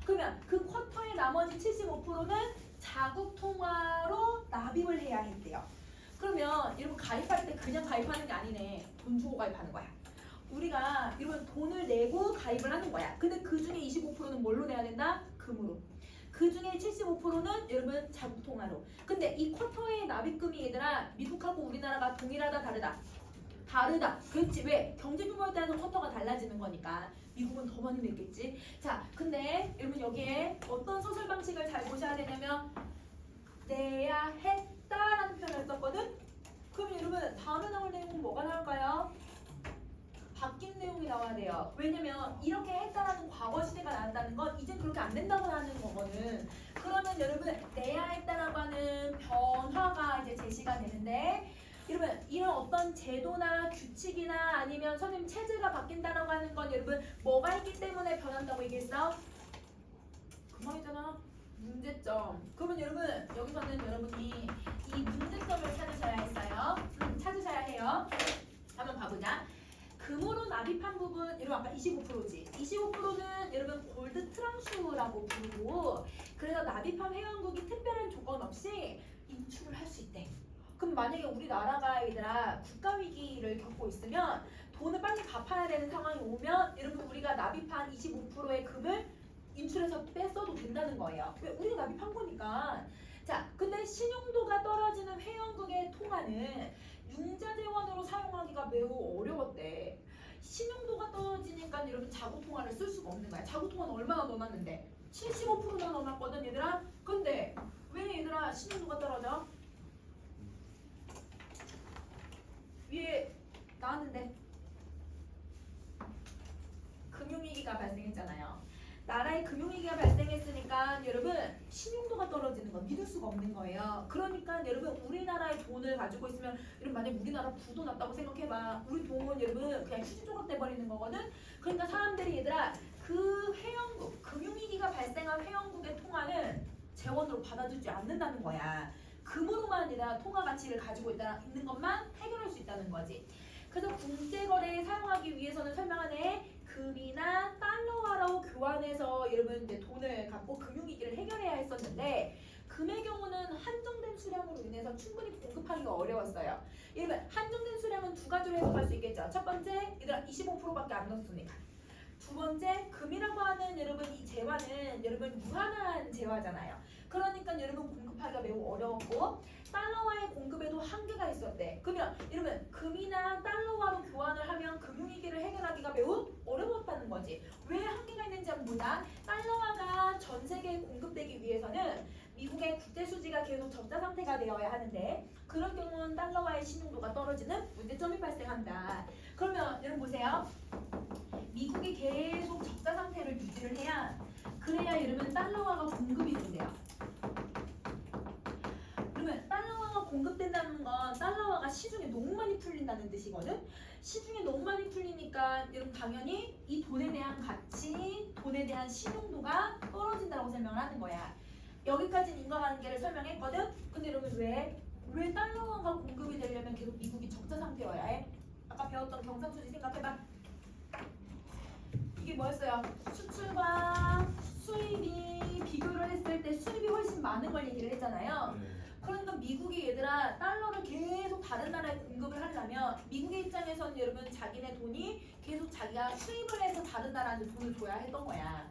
그러면 그 쿼터의 나머지 75%는 자국 통화로 납입을 해야 했대요. 그러면 여러분 가입할 때 그냥 가입하는 게 아니네. 돈 주고 가입하는 거야. 우리가 여러분 돈을 내고 가입을 하는 거야. 근데 그 중에 25%는 뭘로 내야 된다? 금으로. 그 중에 75%는 여러분 자국 통화로. 근데 이 쿼터의 납입금이 얘들아 미국하고 우리나라가 동일하다 다르다? 다르다. 그렇지. 왜? 경제 규모에 따라서 쿼터가 달라지는 거니까. 미국은 더 많이 냈겠지. 자, 근데 여러분 여기에 어떤 서술 방식을 잘 보셔야 되냐면 내야 했다라는 표현을 썼거든. 그럼 여러분 다음에 나올 내용은 뭐가 나올까요? 바뀐 내용이 나와야 돼요. 왜냐면 이렇게 했다라는 과거 시제가 나왔다는 건 이제 그렇게 안 된다고 하는 거거든. 그러면 여러분 내야 했다라고 하는 변화가 이제 제시가 되는데 여러분 이런 어떤 제도나 규칙이나 아니면 선생님 체제가 바뀐다라고 하는 건 여러분 뭐가 있기 때문에 변한다고 얘기했어? 그만이잖아. 문제점. 그러면 여러분 여기서는 여러분이 이 문제점을 찾으셔야 했어요. 찾으셔야 해요. 한번 봐보자. 금으로 납입한 부분 여러분 아까 25%지. 25%는 여러분 골드 트랑슈라고 부르고 그래서 납입한 회원국이 특별한 조건 없이 인출을 할 수 있대. 그럼 만약에 우리나라가 얘들아 국가 위기를 겪고 있으면 돈을 빨리 갚아야 되는 상황이 오면 여러분 우리가 납입한 25%의 금을 인출해서 뺐어도 된다는 거예요. 왜? 우리가 납입한 거니까. 자, 근데 신용도가 떨어지는 회원국의 통화는 융자 재원으로 사용하기가 매우 어려웠대. 신용도가 떨어지니까 여러분 자국 통화를 쓸 수가 없는 거야. 자국 통화는 얼마나 넣어놨는데? 75%나 넣어놨거든 얘들아. 근데 왜 얘들아 신용도가 떨어져? 위에 나왔는데 금융위기가 발생했잖아요. 나라에 금융위기가 발생했으니까 여러분 신용도가 떨어지는 거 믿을 수가 없는 거예요. 그러니까 여러분 우리나라의 돈을 가지고 있으면 여러분 만약에 우리나라 부도 났다고 생각해봐. 우리 돈은 여러분 그냥 휴지 조각 돼버리는 거거든. 그러니까 사람들이 얘들아 그 회원국 금융위기가 발생한 회원국의 통화는 재원으로 받아주지 않는다는 거야. 금으로만 아니라 통화 가치를 가지고 있는 것만 해결할 수 있다는 거지. 그래서 국제거래에 사용하기 위해서는 설명하네. 금이나 달러화로 교환해서 여러분 이제 돈을 갖고 금융위기를 해결해야 했었는데 금의 경우는 한정된 수량으로 인해서 충분히 공급하기가 어려웠어요. 여러분 한정된 수량은 두 가지로 해석할 수 있겠죠. 첫 번째, 얘들아 25%밖에 안 넣었으니까. 두 번째, 금이라고 하는 여러분 이 재화는 여러분 무한한 재화잖아요. 그러니까 여러분 공급하기가 매우 어려웠고 달러화의 공급에도 한계가 있었대. 그러면 여러분 금이나 달러화로 교환을 하면 금융위기를 해결하기가 매우 어려웠다는 있다는 거지. 왜 한계가 있는지 한번 보자. 달러화가 전 세계에 공급되기 위해서는 미국의 국제 수지가 계속 적자 상태가 되어야 하는데 그럴 경우는 달러화의 신용도가 떨어지는 문제점이 발생한다. 그러면 여러분 보세요. 미국이 계속 적자 상태를 유지를 해야 그래야 여러분 달러화가 공급이 된대요. 그러면 달러화가 공급된다는 건 달러화가 시중에 너무 많이 풀린다는 뜻이거든. 시중에 너무 많이 풀리니까 여러분 당연히 이 돈에 대한 가치, 돈에 대한 신용도가 떨어진다고 설명을 하는 거야. 여기까지는 인과관계를 설명했거든. 근데 여러분 왜 달러화가 공급이 되려면 계속 미국이 적자 상태여야 해? 아까 배웠던 경상수지 생각해봐. 이게 뭐였어요? 수출과 수입이 비교를 했을 때 수입이 훨씬 많은 걸 얘기를 했잖아요. 그러니까 미국이 얘들아 달러를 계속 다른 나라에 공급을 하려면 미국의 입장에서는 여러분 자기네 돈이 계속 자기가 수입을 해서 다른 나라한테 돈을 줘야 했던 거야.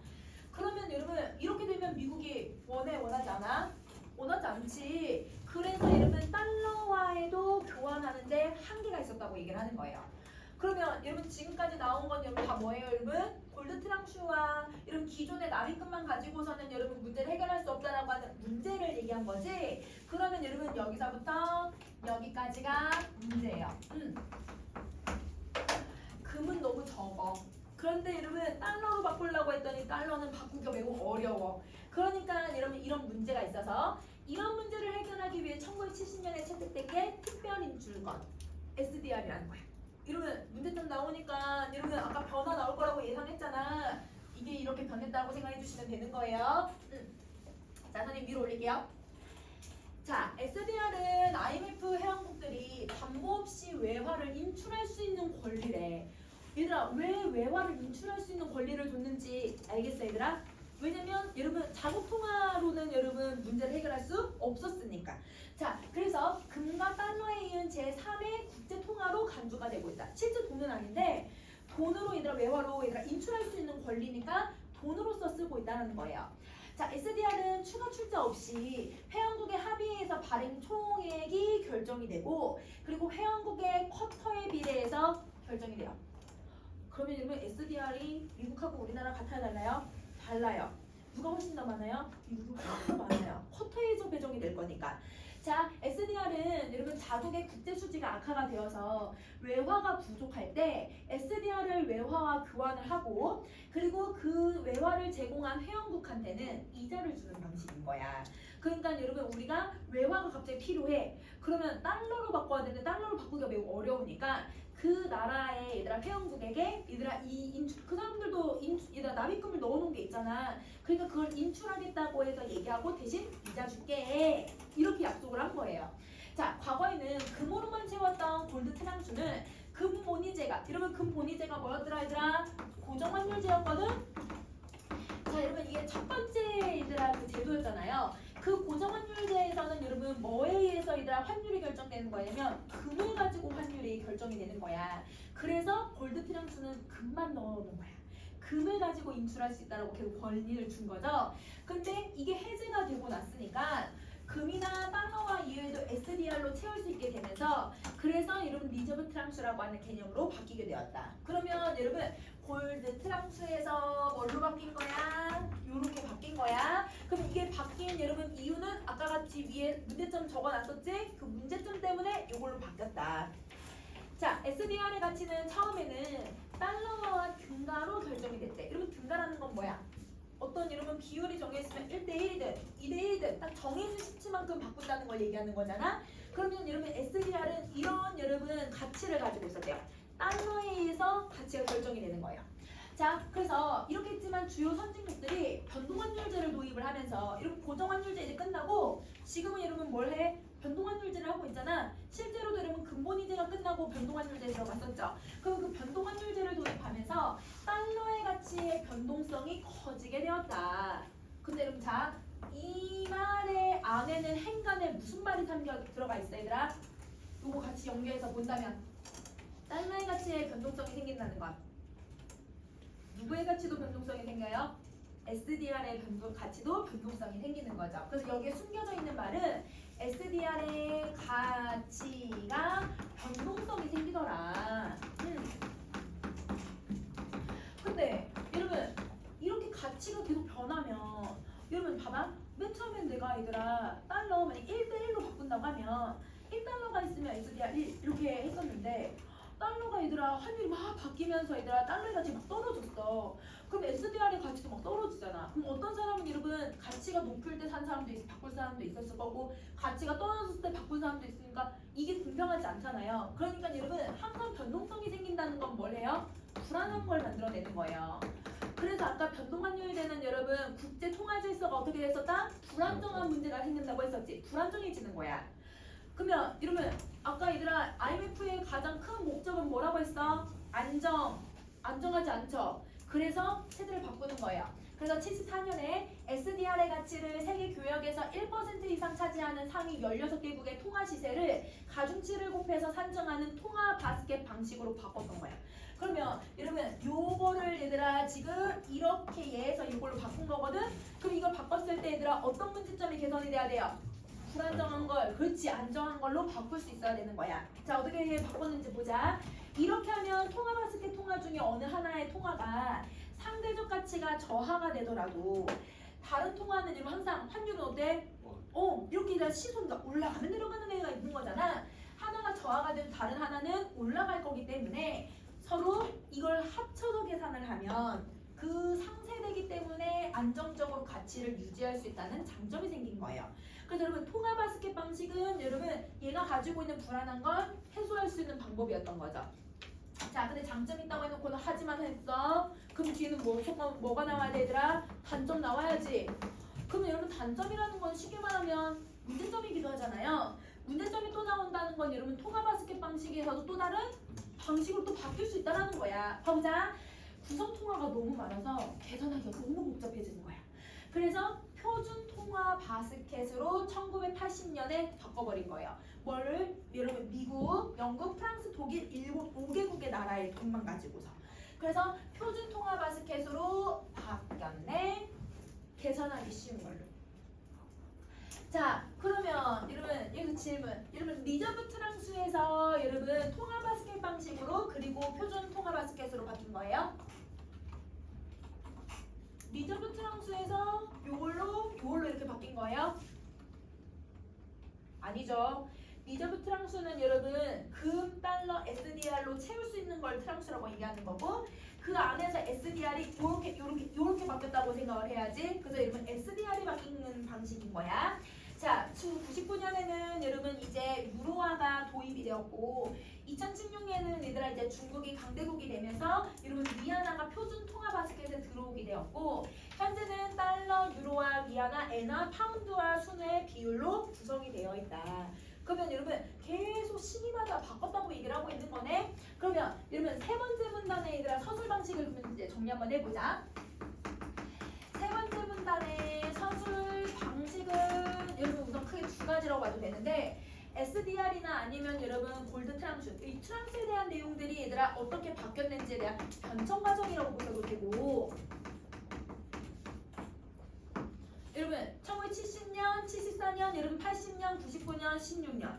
그러면 여러분 이렇게 되면 미국이 원하지 않아? 원하지 않지. 그래서 여러분 달러화에도 교환하는데 한계가 있었다고 얘기를 하는 거예요. 그러면 여러분 지금까지 나온 건 여러분 다 뭐예요 여러분? 골드 트랑슈와 이런 기존의 납입금만 가지고서는 여러분 문제를 해결할 수 없다라고 하는 문제를 얘기한 거지. 그러면 여러분 여기서부터 여기까지가 문제예요. 금은 너무 적어. 그런데 여러분 달러로 바꾸려고 했더니 달러는 바꾸기가 매우 어려워. 그러니까 여러분 이런 문제가 있어서 이런 문제를 해결하기 위해 1970년에 채택된 게 특별인출권 SDR이라는 거야. 이러면 문제점 나오니까 여러분 아까 변화 나올 거라고 예상했잖아. 이게 이렇게 변했다고 생각해 주시면 되는 거예요. 자, 선생님 위로 올릴게요. 자, SDR은 IMF 회원국들이 담보 없이 외화를 인출할 수 있는 권리래. 얘들아, 왜 외화를 인출할 수 있는 권리를 줬는지 알겠어, 얘들아? 왜냐면 여러분 자국통화로는 여러분 문제를 해결할 수 없었으니까. 자, 그래서 금과 달러에 이은 제3의 국제통화로 간주가 되고 있다. 실제 돈은 아닌데 돈으로 얘들아 외화로 얘들아 인출할 수 있는 권리니까 돈으로서 쓰고 있다는 거예요. 자, SDR은 추가 출자 없이 회원국의 합의에서 발행 총액이 결정이 되고 그리고 회원국의 쿼터에 비례해서 결정이 돼요. 그러면 여러분 SDR이 미국하고 우리나라 같아야 달라요? 달라요. 누가 훨씬 더 많아요? 미국이 훨씬 더 많아요. 쿼터에서 배정이 될 거니까. 자, SDR은 여러분 자국의 국제 수지가 악화가 되어서 외화가 부족할 때 SDR을 외화와 교환을 하고 그리고 그 외화를 제공한 회원국한테는 이자를 주는 방식인 거야. 그러니까 여러분 우리가 외화가 갑자기 필요해. 그러면 달러로 바꿔야 되는데 달러로 바꾸기가 매우 어려우니까 그 나라의 얘들아 회원국에게 얘들아 그 사람들도 얘들아 납입금을 넣어놓은 게 있잖아. 그러니까 그걸 인출하겠다고 해서 얘기하고 대신 이자 줄게 이렇게 약속을 한 거예요. 자, 과거에는 금으로만 채웠던 골드 트랑슈는 금 본위제가 여러분 금 본위제가 뭐였더라 얘들아? 고정환율제였거든. 자, 여러분 이게 첫 번째 얘들아 그 제도였잖아요. 그 고정환율제에서는 여러분 뭐에 의해서 얘들아 환율이 결정되는 거냐면 금을 가지고 환율이 결정이 되는 거야. 그래서 골드 트랑슈는 금만 넣어놓은 거야. 금을 가지고 인출할 수 있다라고 계속 권리를 준 거죠. 근데 이게 해제가 되고 났으니까 금이나 달러와 이외에도 SDR로 채울 수 있게 되면서 그래서 여러분 리저브 트랑슈라고 하는 개념으로 바뀌게 되었다. 그러면 여러분 골드 트랑슈에서 뭘로 바뀐 거야? 요렇게 바뀐 거야. 그럼 이게 바뀐 여러분 이유는 아까 같이 위에 문제점 적어놨었지? 그 문제점 때문에 요걸로 바뀌었다. 자, SDR의 가치는 처음에는 달러와 등가로 결정이 됐대. 여러분 등가라는 건 뭐야? 어떤 여러분 비율이 정해있으면 1대1이든 2대1이든 딱 정해진 수치만큼 바꾼다는 걸 얘기하는 거잖아. 그러면 여러분 SDR은 이런 여러분 가치를 가지고 있었대요. 달러에 의해서 가치가 결정이 되는 거예요. 자, 그래서 이렇게 했지만 주요 선진국들이 변동환율제를 도입을 하면서 이렇게 고정환율제 이제 끝나고 지금은 여러분 뭘 해? 변동환율제를 하고 있잖아. 실제로도 여러분 근본이제가 끝나고 변동환율제에 들어갔었죠. 그럼 그 변동환율제를 도입하면서 달러의 가치의 변동성이 커지게 되었다. 근데 여러분 자, 이 말의 안에는 행간에 무슨 말이 들어가 있어 얘들아? 요거 같이 연결해서 본다면 달러의 가치에 변동성이 생긴다는 것. 누구의 가치도 변동성이 생겨요? SDR의 가치도 변동성이 생기는 거죠. 그래서 여기에 숨겨져 있는 말은 SDR의 가치가 변동성이 생기더라. 근데 봐봐. 맨 처음엔 내가 얘들아 달러 만약 1대1로 바꾼다고 하면 1달러가 있으면 SDR 1 이렇게 했었는데 달러가 얘들아 환율이 막 바뀌면서 얘들아 달러의 가치 막 떨어졌어. 그럼 SDR의 가치도 막 떨어지잖아. 그럼 어떤 사람은 여러분 가치가 높을 때 산 사람도 바꿀 사람도 있었을 거고 가치가 떨어졌을 때 바꿀 사람도 있으니까 이게 공평하지 않잖아요. 그러니까 여러분 항상 변동성이 생긴다는 건 뭘 해요? 불안한 걸 만들어내는 거예요. 그래서 아까 변동환율이 되는 여러분 국제 통화 질서가 어떻게 됐었다? 불안정한 문제가 생긴다고 했었지. 불안정해지는 거야. 그러면 이러면 아까 얘들아 IMF의 가장 큰 목적은 뭐라고 했어? 안정하지 않죠. 그래서 체제를 바꾸는 거예요. 그래서 74년에 SDR의 가치를 세계 교역에서 1% 이상 차지하는 상위 16개국의 통화 시세를 가중치를 곱해서 산정하는 통화 바스켓 방식으로 바꿨던 거예요. 그러면 이러면 요거를 얘들아 지금 이렇게 얘에서 이걸로 바꾼 거거든? 그럼 이걸 바꿨을 때 얘들아 어떤 문제점이 개선이 돼야 돼요? 불안정한 걸, 그렇지 안정한 걸로 바꿀 수 있어야 되는 거야. 자 어떻게 바꿨는지 보자. 이렇게 하면 통화 바스켓 통화 중에 어느 하나의 통화가 상대적 가치가 저하가 되더라도 다른 통화는 지금 항상 환율은 어때? 이렇게 얘들아 시선가 올라가는 내려가는 애가 있는 거잖아. 하나가 저하가 되면 다른 하나는 올라갈 거기 때문에 서로 이걸 합쳐서 계산을 하면 그 상쇄되기 때문에 안정적으로 가치를 유지할 수 있다는 장점이 생긴 거예요. 그래서 여러분 통화 바스켓 방식은 여러분 얘가 가지고 있는 불안한 걸 해소할 수 있는 방법이었던 거죠. 자 근데 장점 있다고 해놓고는 하지만 했어. 그럼 뒤에는 뭐가 나와야 되더라? 단점 나와야지. 그럼 여러분 단점이라는 건 쉽게 말하면 문제점이기도 하잖아요. 문제점이 또 나온다는 건 여러분 통화 바스켓 방식에서도 또 다른 방식으로 또 바뀔 수 있다는 거야. 봐보자. 구성 통화가 너무 많아서 계산하기가 너무 복잡해지는 거야. 그래서 표준 통화 바스켓으로 1980년에 바꿔버린 거예요. 뭐를? 여러분 미국, 영국, 프랑스, 독일, 일본 5개국의 나라의 돈만 가지고서. 그래서 표준 통화 바스켓으로 바뀌었네. 계산하기 쉬운 걸로. 자 그러면 여러분 여기서 질문. 여러분 리저브 트랑스에서 여러분 통화 바스켓 방식으로 그리고 표준 통화 바스켓으로 바뀐 거예요. 리저브 트랑스에서 요걸로 이렇게 바뀐 거예요? 아니죠. 리저브 트랑스는 여러분 금, 달러, SDR로 채울 수 있는 걸 트랑스라고 얘기하는 거고 그 안에서 SDR이 요렇게 바뀌었다고 생각을 해야지. 그래서 여러분 SDR이 바뀌는 방식인 거야. 자, 99년에는 여러분 이제 유로화가 도입이 되었고 2016년에는 얘들아 이제 중국이 강대국이 되면서 여러분 위안화가 표준 통화 바스켓에 들어오게 되었고 현재는 달러, 유로화, 위안화, 엔화, 파운드와 순의 비율로 구성이 되어 있다. 그러면 여러분 계속 시기마다 바꿨다고 얘기를 하고 있는 거네. 그러면 여러분 세 번째 문단의 얘들아 서술 방식을 그러면 이제 정리 한번 해보자. 세 번째 문단의 서술 방식은 여러분 우선 크게 두 가지라고 봐도 되는데 SDR이나 아니면 여러분 골드 트랑스 이 트랑스에 대한 내용들이 얘들아 어떻게 바뀌었는지에 대한 변천 과정이라고 보셔도 되고 여러분 1970년, 74년, 여러분 80년, 99년, 16년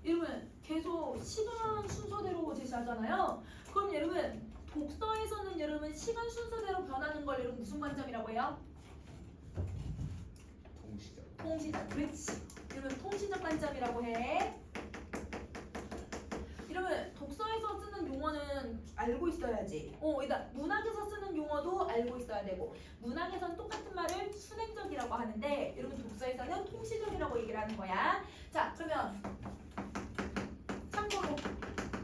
여러분 계속 시간 순서대로 제시하잖아요. 그럼 여러분 독서에서는 여러분 시간 순서대로 변하는 걸 여러분 무슨 관점이라고 해요? 통시적. 그렇지. 여러분 통시적 관점이라고 해. 여러분 독서에서 쓰는 용어는 알고 있어야지. 일단 문학에서 쓰는 용어도 알고 있어야 되고 문학에서는 똑같은 말을 순행적이라고 하는데 여러분 독서에서는 통시적이라고 얘기를 하는 거야. 자 그러면 참고로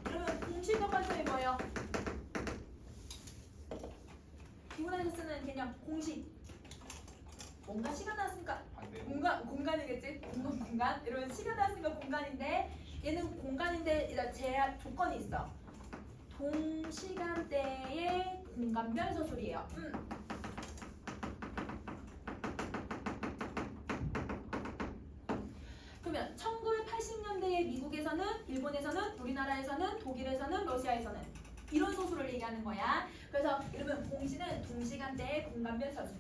여러분 통시적 관점이 뭐예요? 비문학에서 쓰는 개념 공식. 뭔가 시간 나왔으니까 공간이겠지? 공간. 여러분 시간 나왔으니까 공간인데 얘는 공간인데 일단 제약 조건이 있어. 동시간대의 공간별 서술이에요. 그러면 1980년대에 미국에서는, 일본에서는, 우리나라에서는, 독일에서는, 러시아에서는 이런 서술을 얘기하는 거야. 그래서 여러분 공시는 동시간대의 공간별 서술.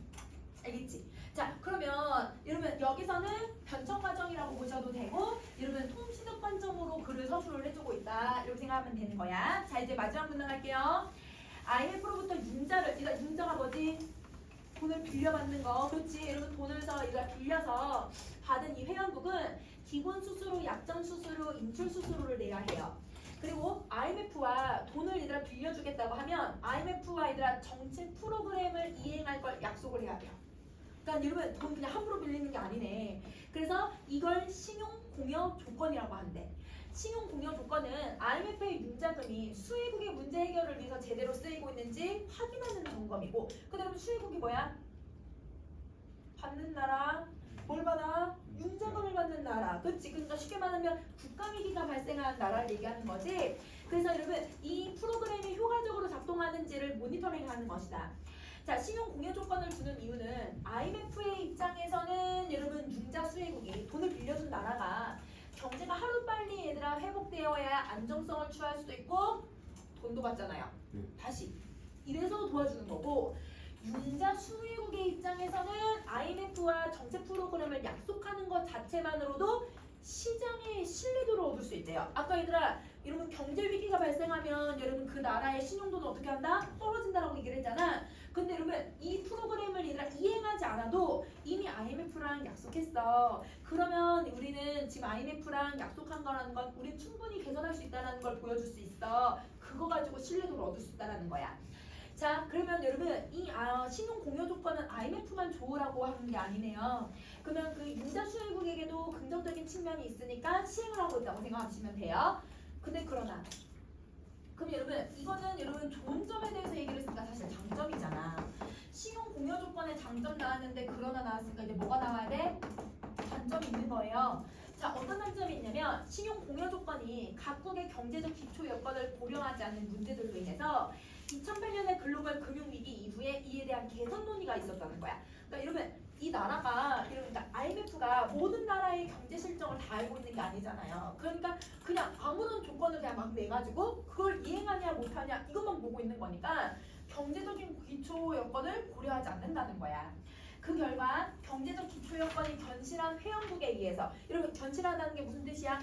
알겠지? 자 그러면 여러분 여기서는 변천 과정이라고 보셔도 되고 여러분 통시적 관점으로 글을 서술을 해주고 있다 이렇게 생각하면 되는 거야. 자 이제 마지막 문장 할게요. IMF로부터 융자가 뭐지? 돈을 빌려받는 거. 그렇지. 여러분 빌려서 받은 이 회원국은 기본 수수료, 약정 수수료, 인출 수수료를 내야 해요. 그리고 IMF와 돈을 얘들아 빌려주겠다고 하면 IMF와 얘들아 정책 프로그램을 이행할 걸 약속을 해야 돼요. 그러니까 여러분 돈 그냥 함부로 빌리는 게 아니네. 그래서 이걸 신용 공여 조건이라고 한대. 신용 공여 조건은 IMF의 융자금이 수혜국의 문제 해결을 위해서 제대로 쓰이고 있는지 확인하는 점검이고, 그다음에 수혜국이 뭐야? 받는 나라. 뭘 받아? 융자금을 받는 나라. 그렇지? 그러니까 쉽게 말하면 국가 위기가 발생한 나라를 얘기하는 거지. 그래서 여러분 이 프로그램이 효과적으로 작동하는지를 모니터링하는 것이다. 자, 신용 공여 조건을 두는 이유는 IMF의 입장에서는 여러분 융자 수혜국이 돈을 빌려준 나라가 경제가 하루빨리 얘들아 회복되어야 안정성을 취할 수도 있고 돈도 받잖아요. 다시 이래서 도와주는 거고, 융자 수혜국의 입장에서는 IMF와 정책 프로그램을 약속하는 것 자체만으로도 시장의 신뢰도를 얻을 수 있대요. 아까 얘들아 여러분 경제 위기가 발생하면 여러분 그 나라의 신용도는 어떻게 한다? 떨어진다라고 얘기를 했잖아. 근데 여러분 이 프로그램을 얘들아 이행하지 않아도 이미 IMF랑 약속했어. 그러면 우리는 지금 IMF랑 약속한 거라는 건 우린 충분히 개선할 수 있다는 걸 보여줄 수 있어. 그거 가지고 신뢰도를 얻을 수 있다는 거야. 자, 그러면 여러분 이 신용 공여 조건은 IMF만 좋으라고 하는 게 아니네요. 그러면 그 융자 수혜국에게도 긍정적인 측면이 있으니까 시행을 하고 있다고 생각하시면 돼요. 근데 그러나 그럼 여러분 이거는 여러분 좋은 점에 대해서 얘기를 했으니까 사실 장점이잖아. 신용 공여 조건의 장점 나왔는데 그러나 나왔으니까 이제 뭐가 나와야 돼? 단점이 있는 거예요. 자, 어떤 단점이 있냐면 신용 공여 조건이 각국의 경제적 기초 여건을 고려하지 않는 문제들로 인해서 2008년의 글로벌 금융위기 이후에 이에 대한 개선 논의가 있었다는 거야. 그러니까 여러분 이 나라가 그러니까 IMF가 모든 나라의 경제 실정을 다 알고 있는 게 아니잖아요. 그러니까 그냥 아무런 조건을 그냥 막 내가지고 그걸 이행하냐 못하냐 이것만 보고 있는 거니까 경제적인 기초 여건을 고려하지 않는다는 거야. 그 결과 경제적 기초 여건이 견실한 회원국에 의해서, 여러분 견실하다는 게 무슨 뜻이야?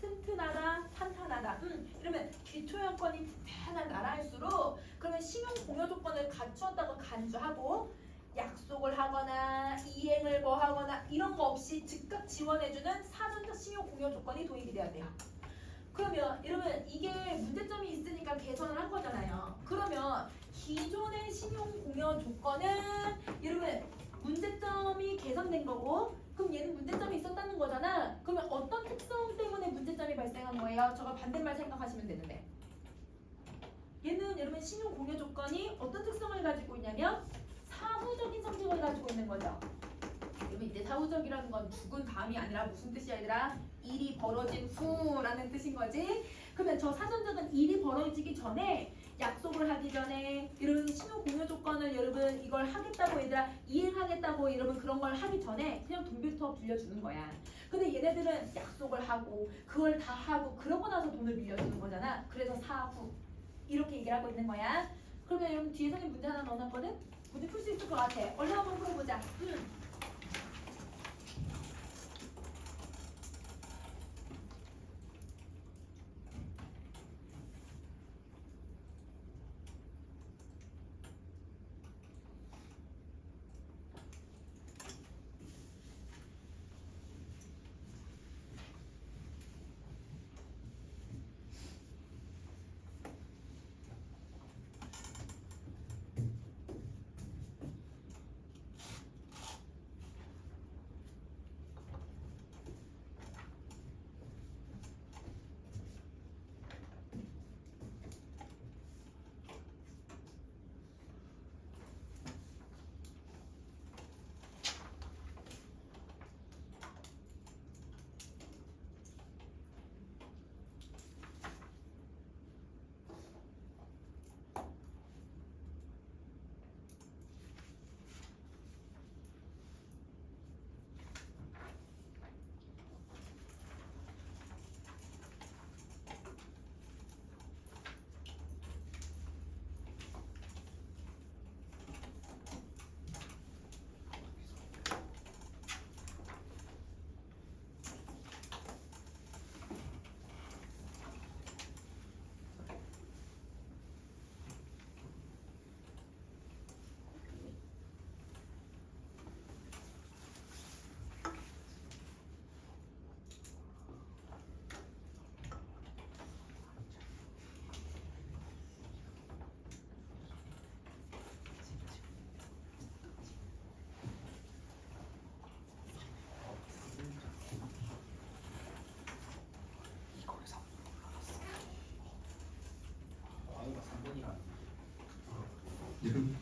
튼튼하다, 탄탄하다. 이러면 기초 여건이 튼튼한 나라일수록 그러면 신용 공여 조건을 갖추었다고 간주하고 약속을 하거나 이행을 뭐 하거나 이런 거 없이 즉각 지원해주는 사전적 신용 공여 조건이 도입이 돼야 돼요. 그러면 여러분 이게 문제점이 있으니까 개선을 한 거잖아요. 그러면 기존의 신용 공여 조건은 여러분 문제점이 개선된 거고, 그럼 얘는 문제점이 있었다는 거잖아. 그러면 어떤 특성 때문에 문제점이 발생한 거예요? 저거 반대말 생각하시면 되는데, 얘는 여러분 신용 공여 조건이 어떤 특성을 가지고 있냐면 사후적인 성격을 가지고 있는 거죠. 여러분 이제 사후적이라는 건 죽은 다음이 아니라 무슨 뜻이야 얘들아? 일이 벌어진 후라는 뜻인 거지. 그러면 저 사전적은 일이 벌어지기 전에, 약속을 하기 전에 이런 신용 공여 조건을 여러분 이걸 하겠다고 얘들아 이행하겠다고 여러분 그런 걸 하기 전에 그냥 돈부터 빌려주는 거야. 근데 얘네들은 약속을 하고 그걸 다 하고 그러고 나서 돈을 빌려주는 거잖아. 그래서 사후 이렇게 얘기를 하고 있는 거야. 그러면 여러분 뒤에서는 문제 하나 넣어놨거든? 문제 풀 수 있을 것 같아. 얼른 한번 풀어보자.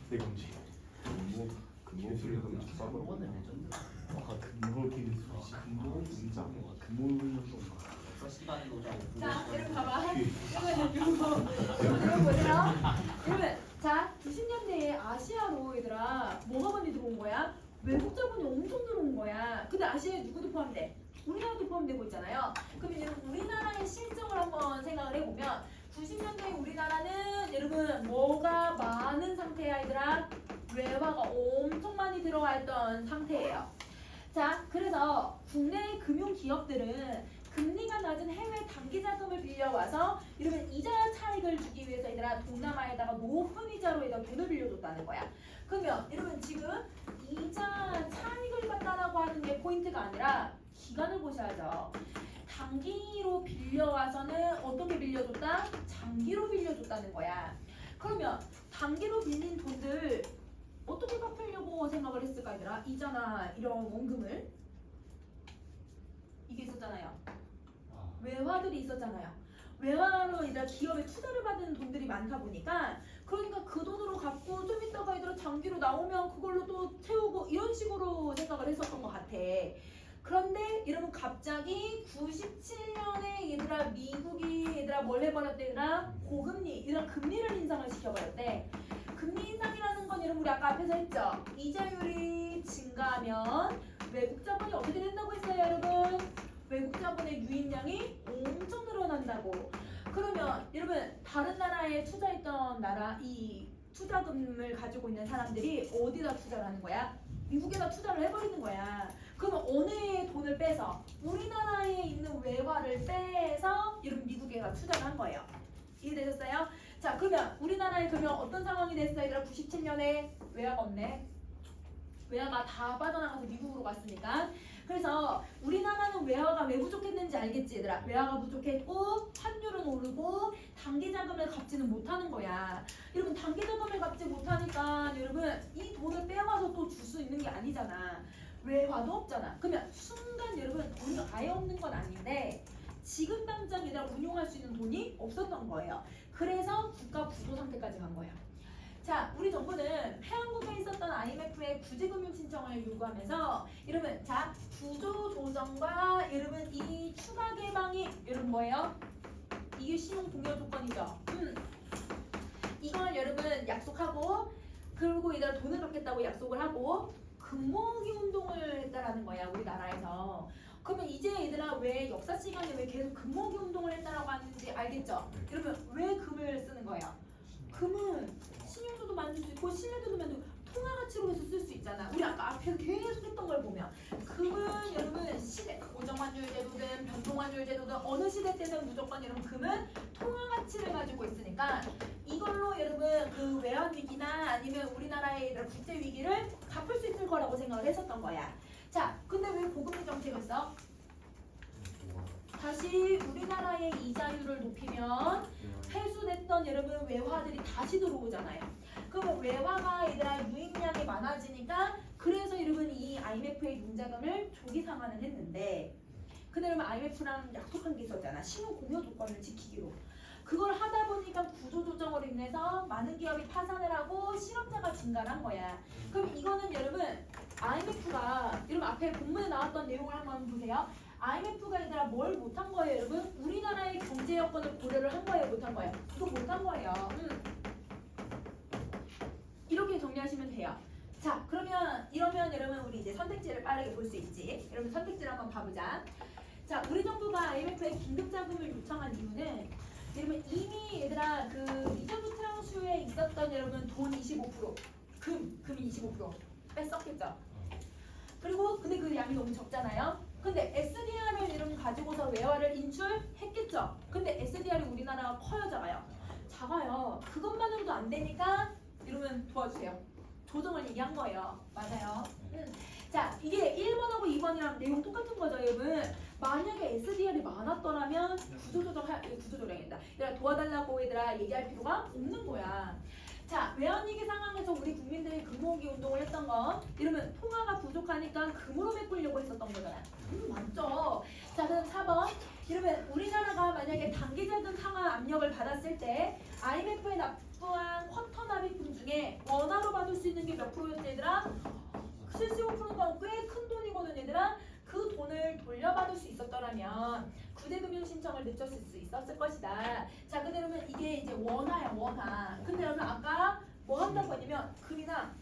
대금지. 근무 기술금 써보는 레전드. 근무 기술. 근무 진짜. 근무 역사 시간 노자고. 자, 여러분 봐봐. 여러분 보세요. 여러분, 자, 90년대에 아시아로 얘들아 뭐가 많이 들어온 거야? 외국 자본이 엄청 들어온 거야. 근데 아시아에 누구도 포함돼? 우리나라도 포함되고 있잖아요. 그러면 여러분 우리나라의 실정을 한번 생각을 해보면 90년대 우리나라는 여러분 뭐가 많은 상태야 얘들아? 외화가 엄청 많이 들어와 있던 상태예요. 자, 그래서 국내 금융 기업들은 금리가 낮은 해외 단기 자금을 빌려와서 이러면 이자 차익을 주기 위해서 얘들아 동남아에다가 높은 이자로 얘가 돈을 빌려줬다는 거야. 그러면 여러분 지금 이자 차익을 받다라고 하는 게 포인트가 아니라 기간을 보셔야죠. 단기로 빌려와서는 어떻게 빌려줬다? 장기로 빌려줬다는 거야. 그러면 단기로 빌린 돈들 어떻게 갚으려고 생각을 했을까 얘들아? 이자나 이런 원금을 이게 있었잖아요. 외화들이 있었잖아요. 외화로 이제 기업에 투자를 받는 돈들이 많다 보니까 그러니까 그 돈으로 갚고 좀 이따가 얘들아 장기로 나오면 그걸로 또 채우고 이런 식으로 생각을 했었던 것 같아. 그런데 여러분 갑자기 97년에 얘들아 미국이 얘들아 뭘 해버렸대 얘들아 고금리 얘들아 금리를 인상을 시켜버렸대. 금리 인상이라는 건 여러분 우리 아까 앞에서 했죠. 이자율이 증가하면 외국 자본이 어떻게 된다고 했어요 여러분? 외국 자본의 유입량이 엄청 늘어난다고. 그러면 여러분 다른 나라에 투자했던 나라 이 투자금을 가지고 있는 사람들이 어디다 투자를 하는 거야? 미국에다 투자를 해버리는 거야. 그러면 어느 돈을 빼서 우리나라에 있는 외화를 빼서 여러분 미국에다 투자를 한 거예요. 이해되셨어요? 자 그러면 우리나라에 그러면 어떤 상황이 됐어요? 얘들아 97년에 외화가 없네. 외화가 다 빠져나가서 미국으로 갔으니까. 그래서 우리나라는 외화가 왜 부족했는지 알겠지 얘들아? 외화가 부족했고 환율은 오르고 단기 자금을 갚지는 못하는 거야. 여러분 단기 자금을 갚지 못하니까 여러분 이 돈을 빼와서 또 줄 수 있는 게 아니잖아. 외화도 없잖아. 그러면 순간 여러분 돈이 아예 없는 건 아닌데 지금 당장 얘들아 운용할 수 있는 돈이 없었던 거예요. 그래서 국가 부도 상태까지 간 거예요. 자, 우리 정부는 폐왕국에 있었던 IMF의 구제금융 신청을 요구하면서 여러분 자 구조 조정과 여러분 이 추가 개방이 여러분 뭐예요? 이게 신용 동료 조건이죠. 이걸 여러분 약속하고 그리고 얘들아 돈을 갚겠다고 약속을 하고 금모으기 운동을 했다라는 거야 우리나라에서. 그러면 이제 얘들아 왜 역사 시간에 왜 계속 금모으기 운동을 했다라고 하는지 알겠죠? 여러분 왜 금을 쓰는 거예요? 금은 신용도도 만들 수 있고 신뢰도도 만들고 통화 가치로 해서 쓸 수 있잖아. 우리 아까 앞에서 계속 했던 걸 보면 금은 여러분 시대 고정환율 제도든 변동환율 제도든 어느 시대 때든 무조건 여러분 금은 통화 가치를 가지고 있으니까 이걸로 여러분 그 외환 위기나 아니면 우리나라의 국제 위기를 갚을 수 있을 거라고 생각을 했었던 거야. 자, 근데 왜 고금리 정책을 써? 다시 우리나라의 이자율을 높이면 회수됐던 여러분 외화들이 다시 들어오잖아요. 그러면 외화가 얘들아 유입량이 많아지니까 그래서 여러분 이 IMF의 융자금을 조기 상환을 했는데 근데 여러분 IMF랑 약속한 게 있었잖아. 신용 공여 조건을 지키기로. 그걸 하다 보니까 구조조정으로 인해서 많은 기업이 파산을 하고 실업자가 증가한 거야. 그럼 이거는 여러분 IMF가 여러분 앞에 본문에 나왔던 내용을 한번 보세요. IMF가 얘들아 뭘 못한 거예요 여러분? 우리나라의 경제 여건을 고려를 한 거예요 못한 거예요? 이거 못한 거예요. 이렇게 정리하시면 돼요. 자 그러면 이러면 여러분 우리 이제 선택지를 빠르게 볼 수 있지. 여러분 선택지를 한번 봐보자. 자 우리 정부가 IMF에 긴급자금을 요청한 이유는 여러분 이미 얘들아 그 리저브 트랑슈에 있었던 여러분 돈 25% 금이 25% 뺐었겠죠. 그리고 근데 그 양이 너무 적잖아요. 근데 SDR을 여러분 가지고서 외화를 인출했겠죠. 근데 SDR이 우리나라가 커요 작아요? 작아요. 그것만으로도 안 되니까 여러분 도와주세요. 조정을 얘기한 거예요. 맞아요. 자 이게 1번하고 2번이랑 내용 똑같은 거죠 여러분. 만약에 SDR이 많았더라면 구조조정이다. 얘들아 도와달라고 얘들아 얘기할 필요가 없는 거야. 자 외환위기 상황에서 우리 국민들이 금모으기 운동을 했던 거 이러면 통화가 부족하니까 금으로 메꾸려고 했었던 거잖아요. 맞죠? 자 그럼 4번 이러면 우리나라가 만약에 단기자금 상환 압력을 받았을 때 IMF에 납부한 쿼터나 합의품 중에 원화로 받을 수 있는 게 몇 프로였지 얘들아? 75%가 꽤 큰 돈이거든 얘들아. 그 돈을 돌려받을 수 있었더라면 구대금융 신청을 늦췄을 수 있었을 것이다. 자, 그러면 이게 이제 원화야 원화. 근데 여러분 아까 뭐 한다고 했냐면 금이나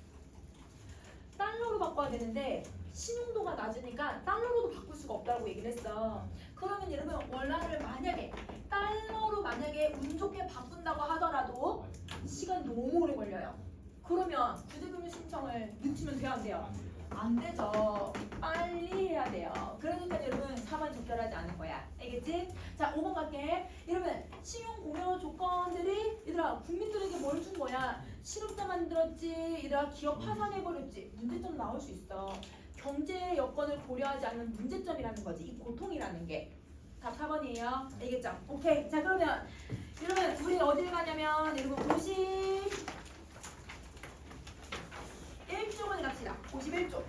달러로 바꿔야 되는데 신용도가 낮으니까 달러로도 바꿀 수가 없다고 얘기를 했어. 그러면 여러분 원화를 만약에 달러로 만약에 운 좋게 바꾼다고 하더라도 시간이 너무 오래 걸려요. 그러면 구제금융 신청을 늦추면 돼요 안 돼요? 안 되죠. 빨리 해야 돼요. 그러니까 여러분 4번 적절하지 않은 거야. 알겠지? 자 5번 갈게. 여러분 신용 공여 조건들이 얘들아 국민들에게 뭘 준 거야? 실업자 만들었지. 얘들아 기업 파산해버렸지. 문제점 나올 수 있어. 경제 여건을 고려하지 않는 문제점이라는 거지. 이 고통이라는 게. 답 4번이에요. 알겠죠? 오케이. 자 그러면 여러분 우리 어딜 가냐면 여러분 51쪽을 갑시다. 51쪽.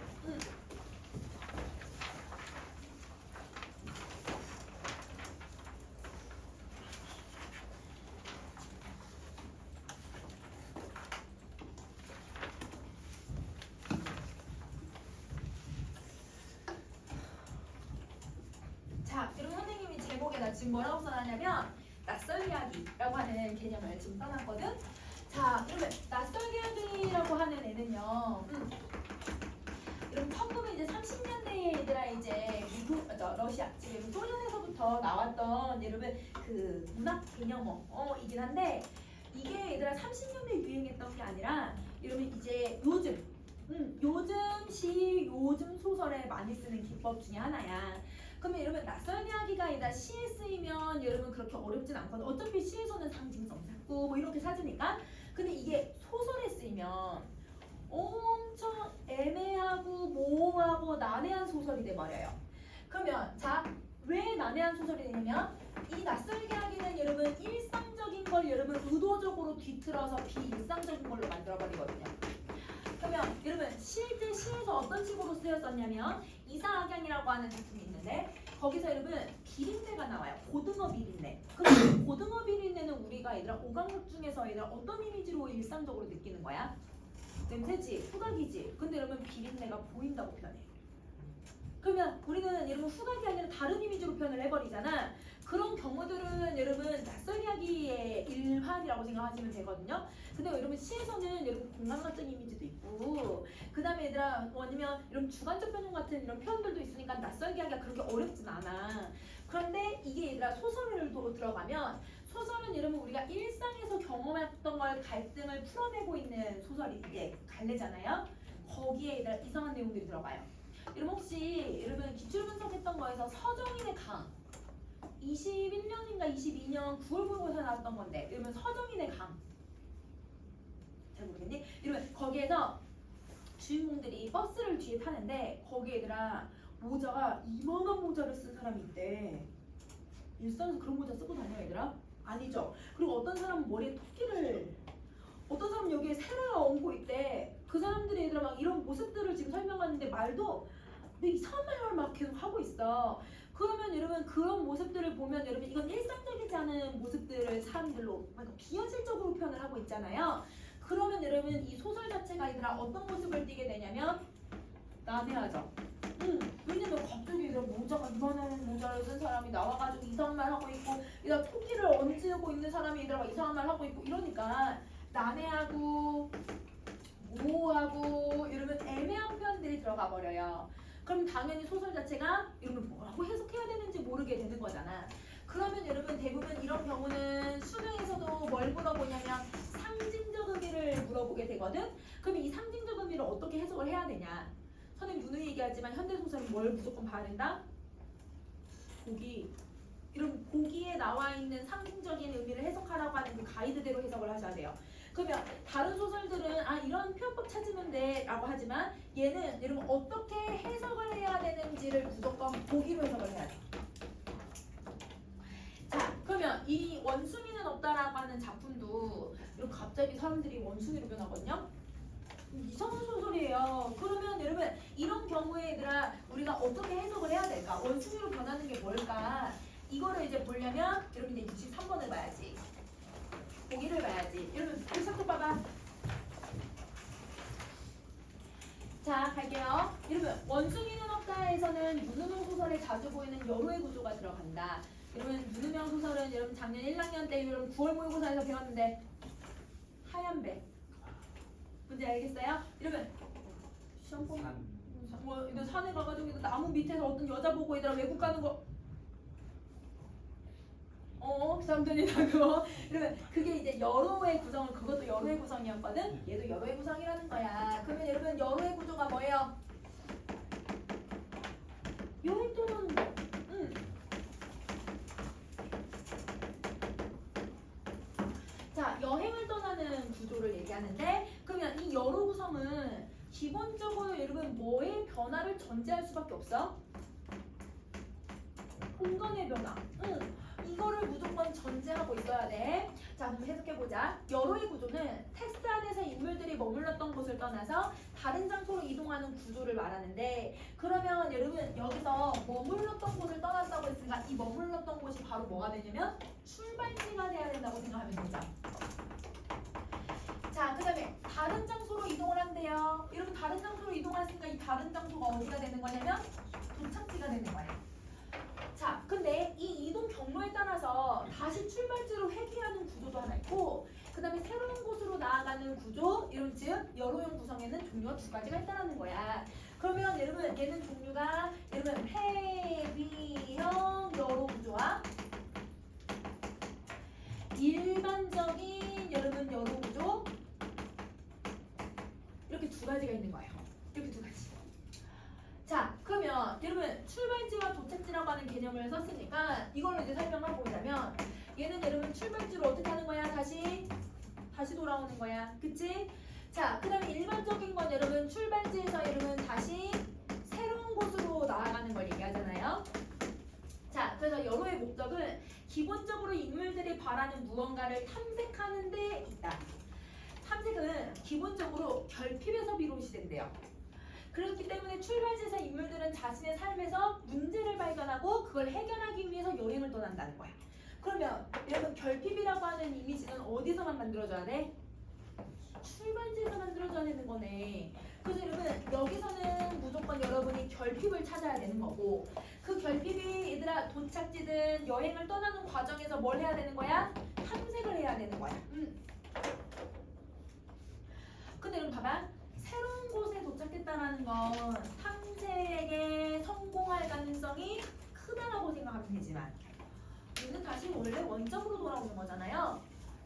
자, 여러분 선생님이 제목에다 지금 뭐라고 써놨냐면 낯설 이야기라고 하는 개념을 지금 써놨거든. 자, 그러면 낯설 이야기라고 하는 애는요. 여러분 1930년대에 얘들아 이제 미국, 러시아 지금 소련에서부터 나왔던 여러분 그 문학 개념어이긴 한데 이게 얘들아 30년대에 유행했던 게 아니라 여러분 이제 요즘 시, 요즘 소설에 많이 쓰는 기법 중에 하나야. 그러면 여러분 낯선 이야기가 아니라 시에 쓰이면 여러분 그렇게 어렵진 않거든. 어차피 시에서는 상징성 자꾸 뭐 이렇게 찾으니까. 근데 이게 소설에 쓰이면 엄청 애매하고 모호하고 난해한 소설이 돼버려요. 그러면 자, 왜 난해한 소설이 되냐면 이 낯설 이야기는 여러분 일상적인 걸 여러분 의도적으로 뒤틀어서 비일상적인 걸로 만들어버리거든요. 그러면 여러분 실제 시에서 어떤 식으로 쓰였었냐면 이사악양이라고 하는 작품이 있는데 거기서 여러분 비린내가 나와요. 고등어 비린내. 그럼 고등어 비린내는 우리가 얘들아 오감각 중에서 얘들아 어떤 이미지로 일상적으로 느끼는 거야? 냄새지, 후각이지. 근데 여러분 비린내가 보인다고 표현해. 그러면 우리는 여러분 후각이 아니라 다른 이미지로 표현을 해버리잖아. 그런 경우들은 여러분 낯설 이야기의 일환이라고 생각하시면 되거든요. 근데 여러분 시에서는 여러분 공간감적 이미지도 있고 그 다음에 얘들아 뭐냐면 이런 주관적 변형 같은 이런 표현들도 있으니까 낯설 이야기가 그렇게 어렵진 않아. 그런데 이게 얘들아 소설로 들어가면 소설은 여러분 우리가 일상에서 경험했던 걸 갈등을 풀어내고 있는 소설이 이게 갈래잖아요. 거기에 얘들아 이상한 내용들이 들어가요. 여러분 혹시 여러분 기출 분석했던 거에서 서정인의 강 21년인가 22년 9월 본고에서 나왔던 건데 여러분 서정인의 강 잘 모르겠니? 여러분 거기에서 주인공들이 버스를 뒤에 타는데 거기에 얘들아 모자가 이만한 모자를 쓴 사람이 있대. 일상에서 그런 모자 쓰고 다녀 얘들아? 아니죠. 그리고 어떤 사람은 머리에 토끼를 어떤 사람은 여기에 새를 얹고 있대. 그 사람들이 얘들아 막 이런 모습들을 지금 설명하는데 말도 근데 이상한 말을 막 계속 하고 있어. 그러면 여러분 그런 모습들을 보면 여러분 이건 일상적이지 않은 모습들을 사람들로 그러니까 비현실적으로 표현을 하고 있잖아요. 그러면 여러분 이 소설 자체가 얘들아 어떤 모습을 띠게 되냐면 난해하죠. 왜냐면 갑자기 이런 모자가 이만한 모자를 쓴 사람이 나와가지고 이상한 말 하고 있고 얘가 토끼를 얹고 있는 사람이 얘들아 이상한 말 하고 있고 이러니까 난해하고 모호하고 여러분 애매한 표현들이 들어가 버려요. 그럼 당연히 소설 자체가 여러분 뭐라고 해석해야 되는지 모르게 되는 거잖아. 그러면 여러분 대부분 이런 경우는 수능에서도 뭘 물어보냐면 상징적 의미를 물어보게 되거든. 그럼 이 상징적 의미를 어떻게 해석을 해야 되냐. 선생님 누누이 얘기하지만 현대소설은 뭘 무조건 봐야 된다? 고기. 이런 고기에 나와 있는 상징적인 의미를 해석하라고 하는 그 가이드대로 해석을 하셔야 돼요. 그러면 다른 소설들은 아 이런 표현법 찾으면 돼 라고 하지만 얘는 여러분 어떻게 해석을 해야 되는지를 무조건 보기로 해석을 해야 돼. 자 그러면 이 원숭이는 없다라고 하는 작품도 여러분 갑자기 사람들이 원숭이로 변하거든요. 이상한 소설이에요. 그러면 여러분 이런 경우에 얘들아 우리가 어떻게 해석을 해야 될까? 원숭이로 변하는 게 뭘까? 이거를 이제 보려면 여러분 이제 63번을 봐야지. 보기를 봐야지. 여러분 이 작품 봐봐. 이러면 원숭이는 없다에서는 윤은명 소설에 자주 보이는 여로의 구조가 들어간다. 이러면 윤은명 소설은 여러분 작년 1학년 때 여러분 9월 모의고사에서 배웠는데 하얀 배. 뭔지 알겠어요? 이러면 시험 보면 뭐 이거 산에 가가지고 이거 나무 밑에서 어떤 여자 보고 얘들아 외국 가는 거. sam전이다 그거. 그러면 그게 이제 여로의 구성은 그것도 여로의 구성이었거든. 얘도 여로의 구성이라는 거야. 그러면 여러분 여로의 구조가 뭐예요? 여행 또는 자 여행을 떠나는 구조를 얘기하는데 그러면 이 여로 구성은 기본적으로 여러분 뭐의 변화를 전제할 수밖에 없어? 공간의 변화. 이거를 무조건 전제하고 있어야 돼. 자, 그럼 해석해보자. 여로의 구조는 텍스트 안에서 인물들이 머물렀던 곳을 떠나서 다른 장소로 이동하는 구조를 말하는데 그러면 여러분 여기서 머물렀던 곳을 떠났다고 했으니까 이 머물렀던 곳이 바로 뭐가 되냐면 출발지가 돼야 된다고 생각하면 되죠. 자, 그 다음에 다른 장소로 이동을 한대요. 여러분 다른 장소로 이동했으니까 이 다른 장소가 어디가 되는 거냐면 도착지가 되는 거예요. 자, 근데 이 이동 경로에 따라서 다시 출발지로 회귀하는 구조도 하나 있고 그 다음에 새로운 곳으로 나아가는 구조 이런 즉 여로형 구성에는 종류가 두 가지가 있다는 거야. 그러면 여러분 얘는 종류가 여러분 회귀형 여로 구조와 일반적인 여러분 여로 구조 이렇게 두 가지가 있는 거예요. 이렇게 두 가지. 자, 그러면 여러분 출발지와 도착지라고 하는 개념을 썼으니까 이걸로 이제 설명하고 보자면 얘는 여러분 출발지로 어떻게 하는 거야? 다시 돌아오는 거야. 그치? 자, 그 다음에 일반적인 건 여러분 출발지에서 여러분 다시 새로운 곳으로 나아가는 걸 얘기하잖아요. 자, 그래서 여로의 목적은 기본적으로 인물들이 바라는 무언가를 탐색하는 데 있다. 탐색은 기본적으로 결핍에서 비롯이 된대요. 그렇기 때문에 출발지에서 인물들은 자신의 삶에서 문제를 발견하고 그걸 해결하기 위해서 여행을 떠난다는 거야. 그러면 여러분 결핍이라고 하는 이미지는 어디서만 만들어져야 돼? 출발지에서 만들어져야 되는 거네. 그래서 여러분 여기서는 무조건 여러분이 결핍을 찾아야 되는 거고 그 결핍이 얘들아 도착지든 여행을 떠나는 과정에서 뭘 해야 되는 거야? 탐색을 해야 되는 거야. 근데 여러분 봐봐. 새로운 곳에 도착했다는 건 탐색에 성공할 가능성이 크다라고 생각하면 되지만 얘는 다시 원래 원점으로 돌아오는 거잖아요.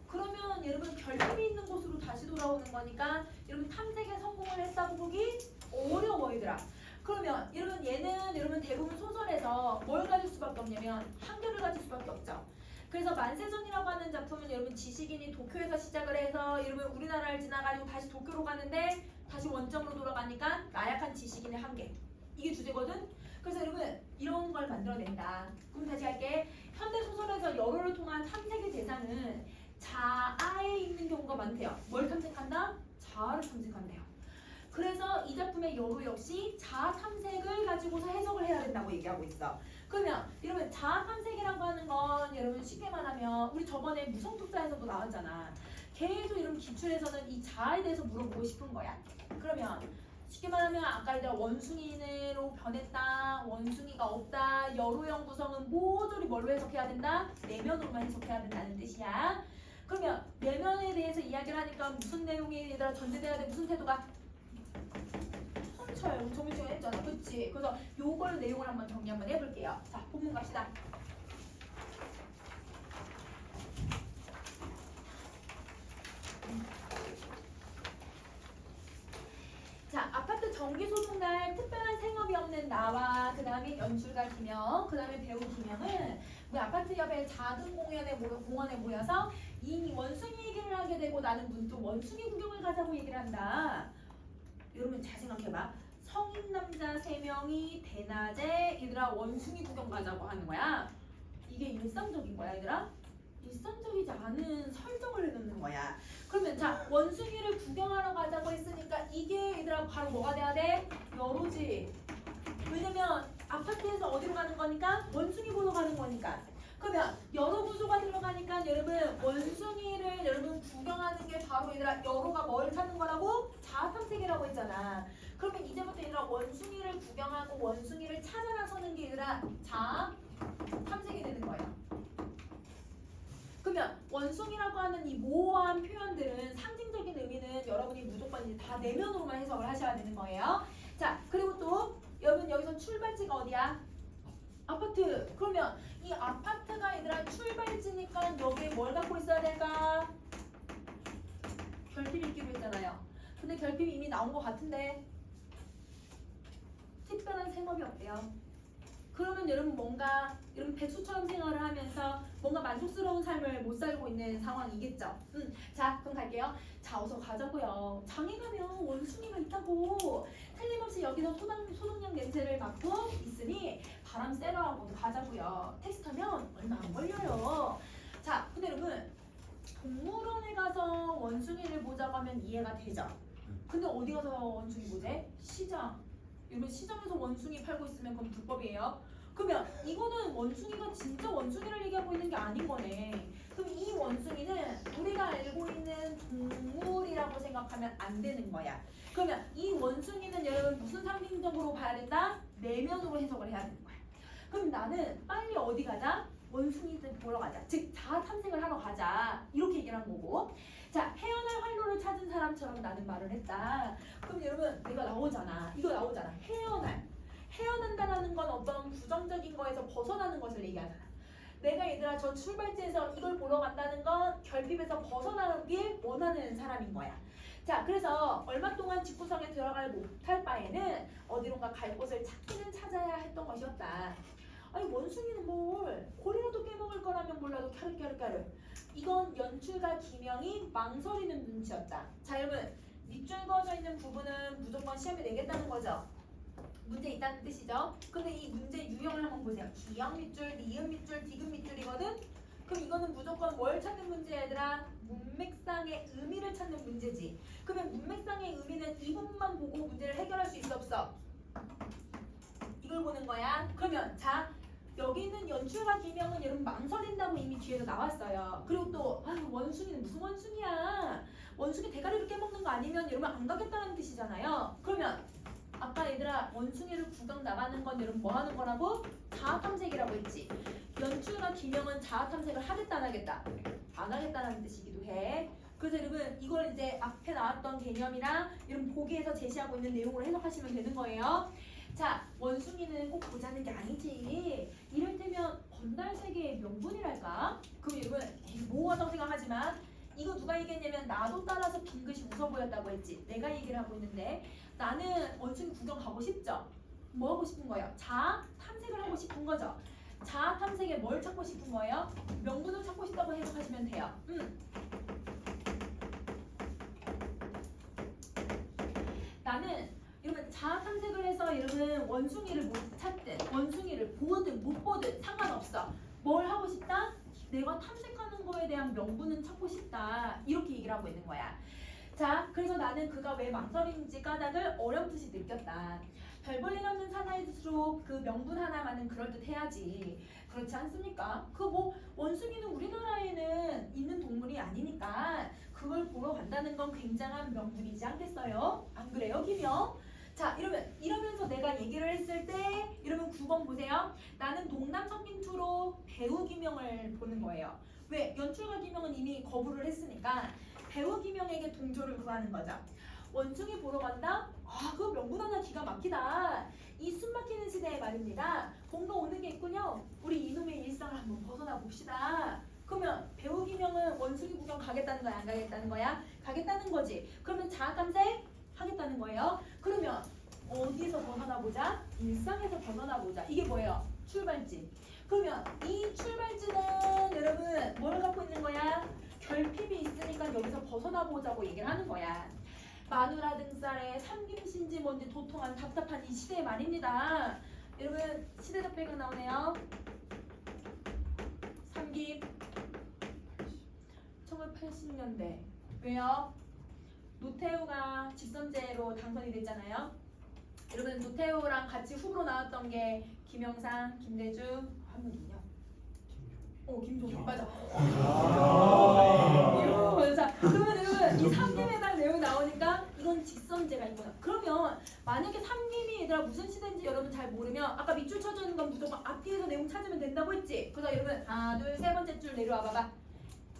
그러면 여러분 결핍이 있는 곳으로 다시 돌아오는 거니까 여러분 탐색에 성공을 했다고 보기 어려워 얘들아. 그러면 여러분 얘는 여러분 대부분 소설에서 뭘 가질 수밖에 없냐면 한계를 가질 수밖에 없죠. 그래서 만세전이라고 하는 작품은 여러분 지식인이 도쿄에서 시작을 해서 여러분 우리나라를 지나가지고 다시 도쿄로 가는데 다시 원점으로 돌아가니까 나약한 지식인의 한계. 이게 주제거든. 그래서 여러분 이런 걸 만들어낸다. 그럼 다시 할게. 현대 소설에서 여로를 통한 탐색의 대상은 자아에 있는 경우가 많대요. 뭘 탐색한다? 자아를 탐색한대요. 그래서 이 작품의 여로 역시 자아 탐색을 가지고서 해석을 해야 된다고 얘기하고 있어. 그러면 여러분 자아 탐색이라고 하는 건 여러분 쉽게 말하면 우리 저번에 무성특사에서도 나왔잖아. 계속 이런 기출에서는 이 자아에 대해서 물어보고 싶은 거야. 그러면 쉽게 말하면 아까 내가 원숭이로 변했다, 원숭이가 없다, 여로형 구성은 모조리 뭘로 해석해야 된다? 내면으로만 해석해야 된다는 뜻이야. 그러면 내면에 대해서 이야기를 하니까 무슨 내용이 얘들아 전제돼야 돼? 무슨 태도가? 선처예요. 우리 정리 시간에 했잖아. 그치? 그래서 요걸 내용을 한번 정리 한번 해볼게요. 자, 본문 갑시다. 자, 아파트 정기소송날 특별한 생업이 없는 나와 그 다음에 연출가 김영, 그 다음에 배우 김영은 우리 아파트 옆에 작은 공원에 모여서 이 원숭이 얘기를 하게 되고 나는 문득 원숭이 구경을 가자고 얘기를 한다. 여러분 잘 생각해봐. 성인 남자 3명이 대낮에 얘들아 원숭이 구경 가자고 하는 거야. 이게 일상적인 거야 얘들아. 일상적이지 않은 설정을 해놓는 거야. 그러면 자 원숭이를 구경하러 가자고 했으니까 이게 얘들아 바로 뭐가 돼야 돼? 여로지. 왜냐면 아파트에서 어디로 가는 거니까? 원숭이 보러 가는 거니까. 그러면 여로 구조가 들어가니까 여러분 원숭이를 여러분 구경하는 게 바로 얘들아 여로가 뭘 찾는 거라고? 자아 탐색이라고 했잖아. 그러면 이제부터 얘들아 원숭이를 구경하고 원숭이를 찾아 나서는 게 얘들아 자 탐색이 되는 거예요. 그러면 원숭이라고 하는 이 모호한 표현들은 상징적인 의미는 여러분이 무조건 이제 다 내면으로만 해석을 하셔야 되는 거예요. 자, 그리고 또 여러분 여기서 출발지가 어디야? 아파트. 그러면 이 아파트가 얘들아 출발지니까 여기에 뭘 갖고 있어야 될까? 결핍 있기로 했잖아요. 근데 결핍이 이미 나온 것 같은데 특별한 생업이 없대요. 그러면 여러분 뭔가 여러분 백수처럼 생활을 하면서 뭔가 만족스러운 삶을 못 살고 있는 상황이겠죠. 자, 그럼 갈게요. 자, 어서 가자고요. 장에 가면 원숭이가 있다고. 틀림없이 여기서 소독약 냄새를 맡고 있으니 바람 쐬러 하고 가자고요. 택시 타면 얼마 안 걸려요. 자, 근데 여러분 동물원에 가서 원숭이를 보자고 하면 이해가 되죠. 근데 어디 가서 원숭이 보재? 시장. 여러분 시장에서 원숭이 팔고 있으면 그건 불법이에요. 그러면 이거는 원숭이가 진짜 원숭이를 얘기하고 있는 게 아닌 거네. 그럼 이 원숭이는 우리가 알고 있는 동물이라고 생각하면 안 되는 거야. 그러면 이 원숭이는 여러분 무슨 상징적으로 봐야 된다? 내면으로 해석을 해야 되는 거야. 그럼 나는 빨리 어디 가자? 원숭이들 보러 가자. 즉 자아 탐색을 하러 가자. 이렇게 얘기를 한 거고. 자, 헤어날 활로를 찾은 사람처럼 나는 말을 했다. 그럼 여러분 내가 나오잖아. 이거 나오잖아. 헤어난다라는 건 어떤 부정적인 거에서 벗어나는 것을 얘기하잖아. 내가 얘들아 저 출발지에서 이걸 보러 간다는 건 결핍에서 벗어나길 원하는 사람인 거야. 자, 그래서 얼마 동안 집구석에 들어갈 못할 바에는 어디론가 갈 곳을 찾기는 찾아야 했던 것이었다. 아니 원숭이는 뭘 고리라도 깨먹을 거라면 몰라도 갸륵갸륵갸륵. 이건 연출가 김영이 망설이는 눈치였다. 자, 여러분 밑줄 그어져 있는 부분은 무조건 시험에 내겠다는 거죠. 문제 있다는 뜻이죠. 근데 이 문제 유형을 한번 보세요. 기역 밑줄, 니은 밑줄, 디귿 밑줄이거든. 그럼 이거는 무조건 뭘 찾는 문제야 얘들아? 문맥상의 의미를 찾는 문제지. 그러면 문맥상의 의미는 이 부분만 보고 문제를 해결할 수 있어 없어? 이걸 보는 거야. 그러면 자 여기 있는 연출가 김영은 여러분 망설인다고 이미 뒤에서 나왔어요. 그리고 또 원숭이는 무슨 원숭이야? 원숭이 대가리를 깨먹는 거 아니면 여러분 안 가겠다는 뜻이잖아요. 그러면 아까 얘들아 원숭이를 구경 나가는 건 여러분 뭐 하는 거라고? 자아 탐색이라고 했지. 연출가 김영은 자아 탐색을 하겠다 안 하겠다? 안 하겠다는 뜻이기도 해. 그래서 여러분 이걸 이제 앞에 나왔던 개념이랑 여러분 보기에서 제시하고 있는 내용으로 해석하시면 되는 거예요. 자, 원숭이는 꼭 보자는 게 아니지. 이를테면 건달세계의 명분이랄까? 그럼 여러분 모호하다고 생각하지만 이거 누가 얘기했냐면 나도 따라서 빙긋이 웃어 보였다고 했지. 내가 얘기를 하고 있는데 나는 원숭이 구경 가고 싶죠? 뭐 하고 싶은 거예요? 자아 탐색을 하고 싶은 거죠. 자아 탐색에 뭘 찾고 싶은 거예요? 명분을 찾고 싶다고 해석하시면 돼요. 나는 여러분 자아 탐색을 해서 여러분 원숭이를 못 찾든 원숭이를 보든 못 보든 상관없어. 뭘 하고 싶다? 내가 탐색하는 거에 대한 명분은 찾고 싶다. 이렇게 얘기를 하고 있는 거야. 자, 그래서 나는 그가 왜 망설이는지 까닭을 어렴풋이 느꼈다. 별볼일 없는 사나이일수록 그 명분 하나만은 그럴듯해야지. 그렇지 않습니까? 그 뭐 원숭이는 우리나라에는 있는 동물이 아니니까 그걸 보러 간다는 건 굉장한 명분이지 않겠어요? 안 그래요, 김영? 자, 이러면서 내가 얘기를 했을 때 여러분 9번 보세요. 나는 농담 섞인 투로 배우 김영을 보는 거예요. 왜? 연출가 김영은 이미 거부를 했으니까 배우 김영에게 동조를 구하는 거죠. 원숭이 보러 간다? 아, 그 명분 하나 기가 막히다. 이 숨막히는 시대에 말입니다. 뭔가 오는 게 있군요. 우리 이놈의 일상을 한번 벗어나 봅시다. 그러면 배우 김영은 원숭이 구경 가겠다는 거야? 안 가겠다는 거야? 가겠다는 거지. 그러면 자아 탐색 하겠다는 거예요. 그러면 어디서 벗어나 보자? 일상에서 벗어나 보자. 이게 뭐예요? 출발지. 그러면 이 출발지는 여러분 뭘 갖고 있는 거야? 결핍이 있으니까 여기서 벗어나 보자고 얘기를 하는 거야. 마누라 등살에 삼김신지 뭔지 도통한 답답한 이 시대의 말입니다. 여러분 시대적 배경 나오네요. 삼김 1980년대. 왜요? 노태우가 직선제로 당선이 됐잖아요. 여러분 노태우랑 같이 후보로 나왔던 게 김영삼, 김대중, 한 분 있냐? 김종필 맞아. 자, 그러면 여러분 이 3김에 대한 내용이 나오니까 이건 직선제가 있구나. 그러면 뭐냐면 만약에 삼김이 얘들아 무슨 시대인지 여러분 잘 모르면 아까 밑줄 쳐주는 건 무조건 앞뒤에서 내용 찾으면 된다고 했지. 그래서 여러분 하나 둘 세 번째 줄 내려와 봐봐.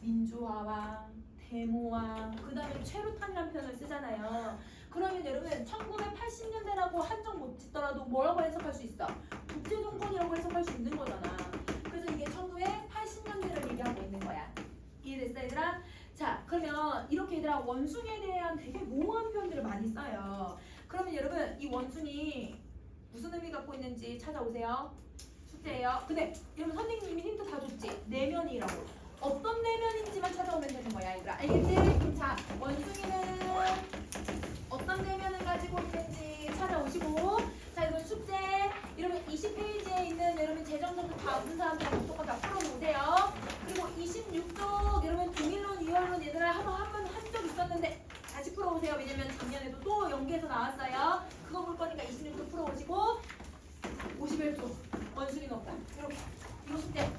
민주화왕, 데모왕, 그 다음에 최루탄이라는 표현을 쓰잖아요. 그러면 여러분 1980년대라고 한정 못 짓더라도 뭐라고 해석할 수 있어? 국제정권이라고 해석할 수 있는 거잖아. 그래서 이게 1980년대를 얘기하고 있는 거야. 이해됐어 얘들아? 자 그러면 이렇게 얘들아 원숭이에 대한 되게 모호한 표현들을 많이 써요. 그러면 여러분 이 원숭이 무슨 의미 갖고 있는지 찾아오세요. 숙제예요. 근데 여러분 선생님이 힌트 다 줬지? 내면이라고. 어떤 내면인지만 찾아오면 되는 거야 얘들아. 알겠지? 자 원숭이는 어떤 내면을 가지고 있는지 찾아오시고 자 여러분 숙제 여러분 20페이지에 있는 여러분 재정정도 다 없는 사람들은 무조건 다 풀어보세요. 그리고 26쪽 여러분 동일론 이원론 얘들아 한번 한 적 있었는데 다시 풀어오세요. 왜냐면 작년에도 또 연계에서 나왔어요. 그거 볼 거니까 26쪽 풀어오시고 51쪽 원숭이는 없다. 이렇게 이거 숙제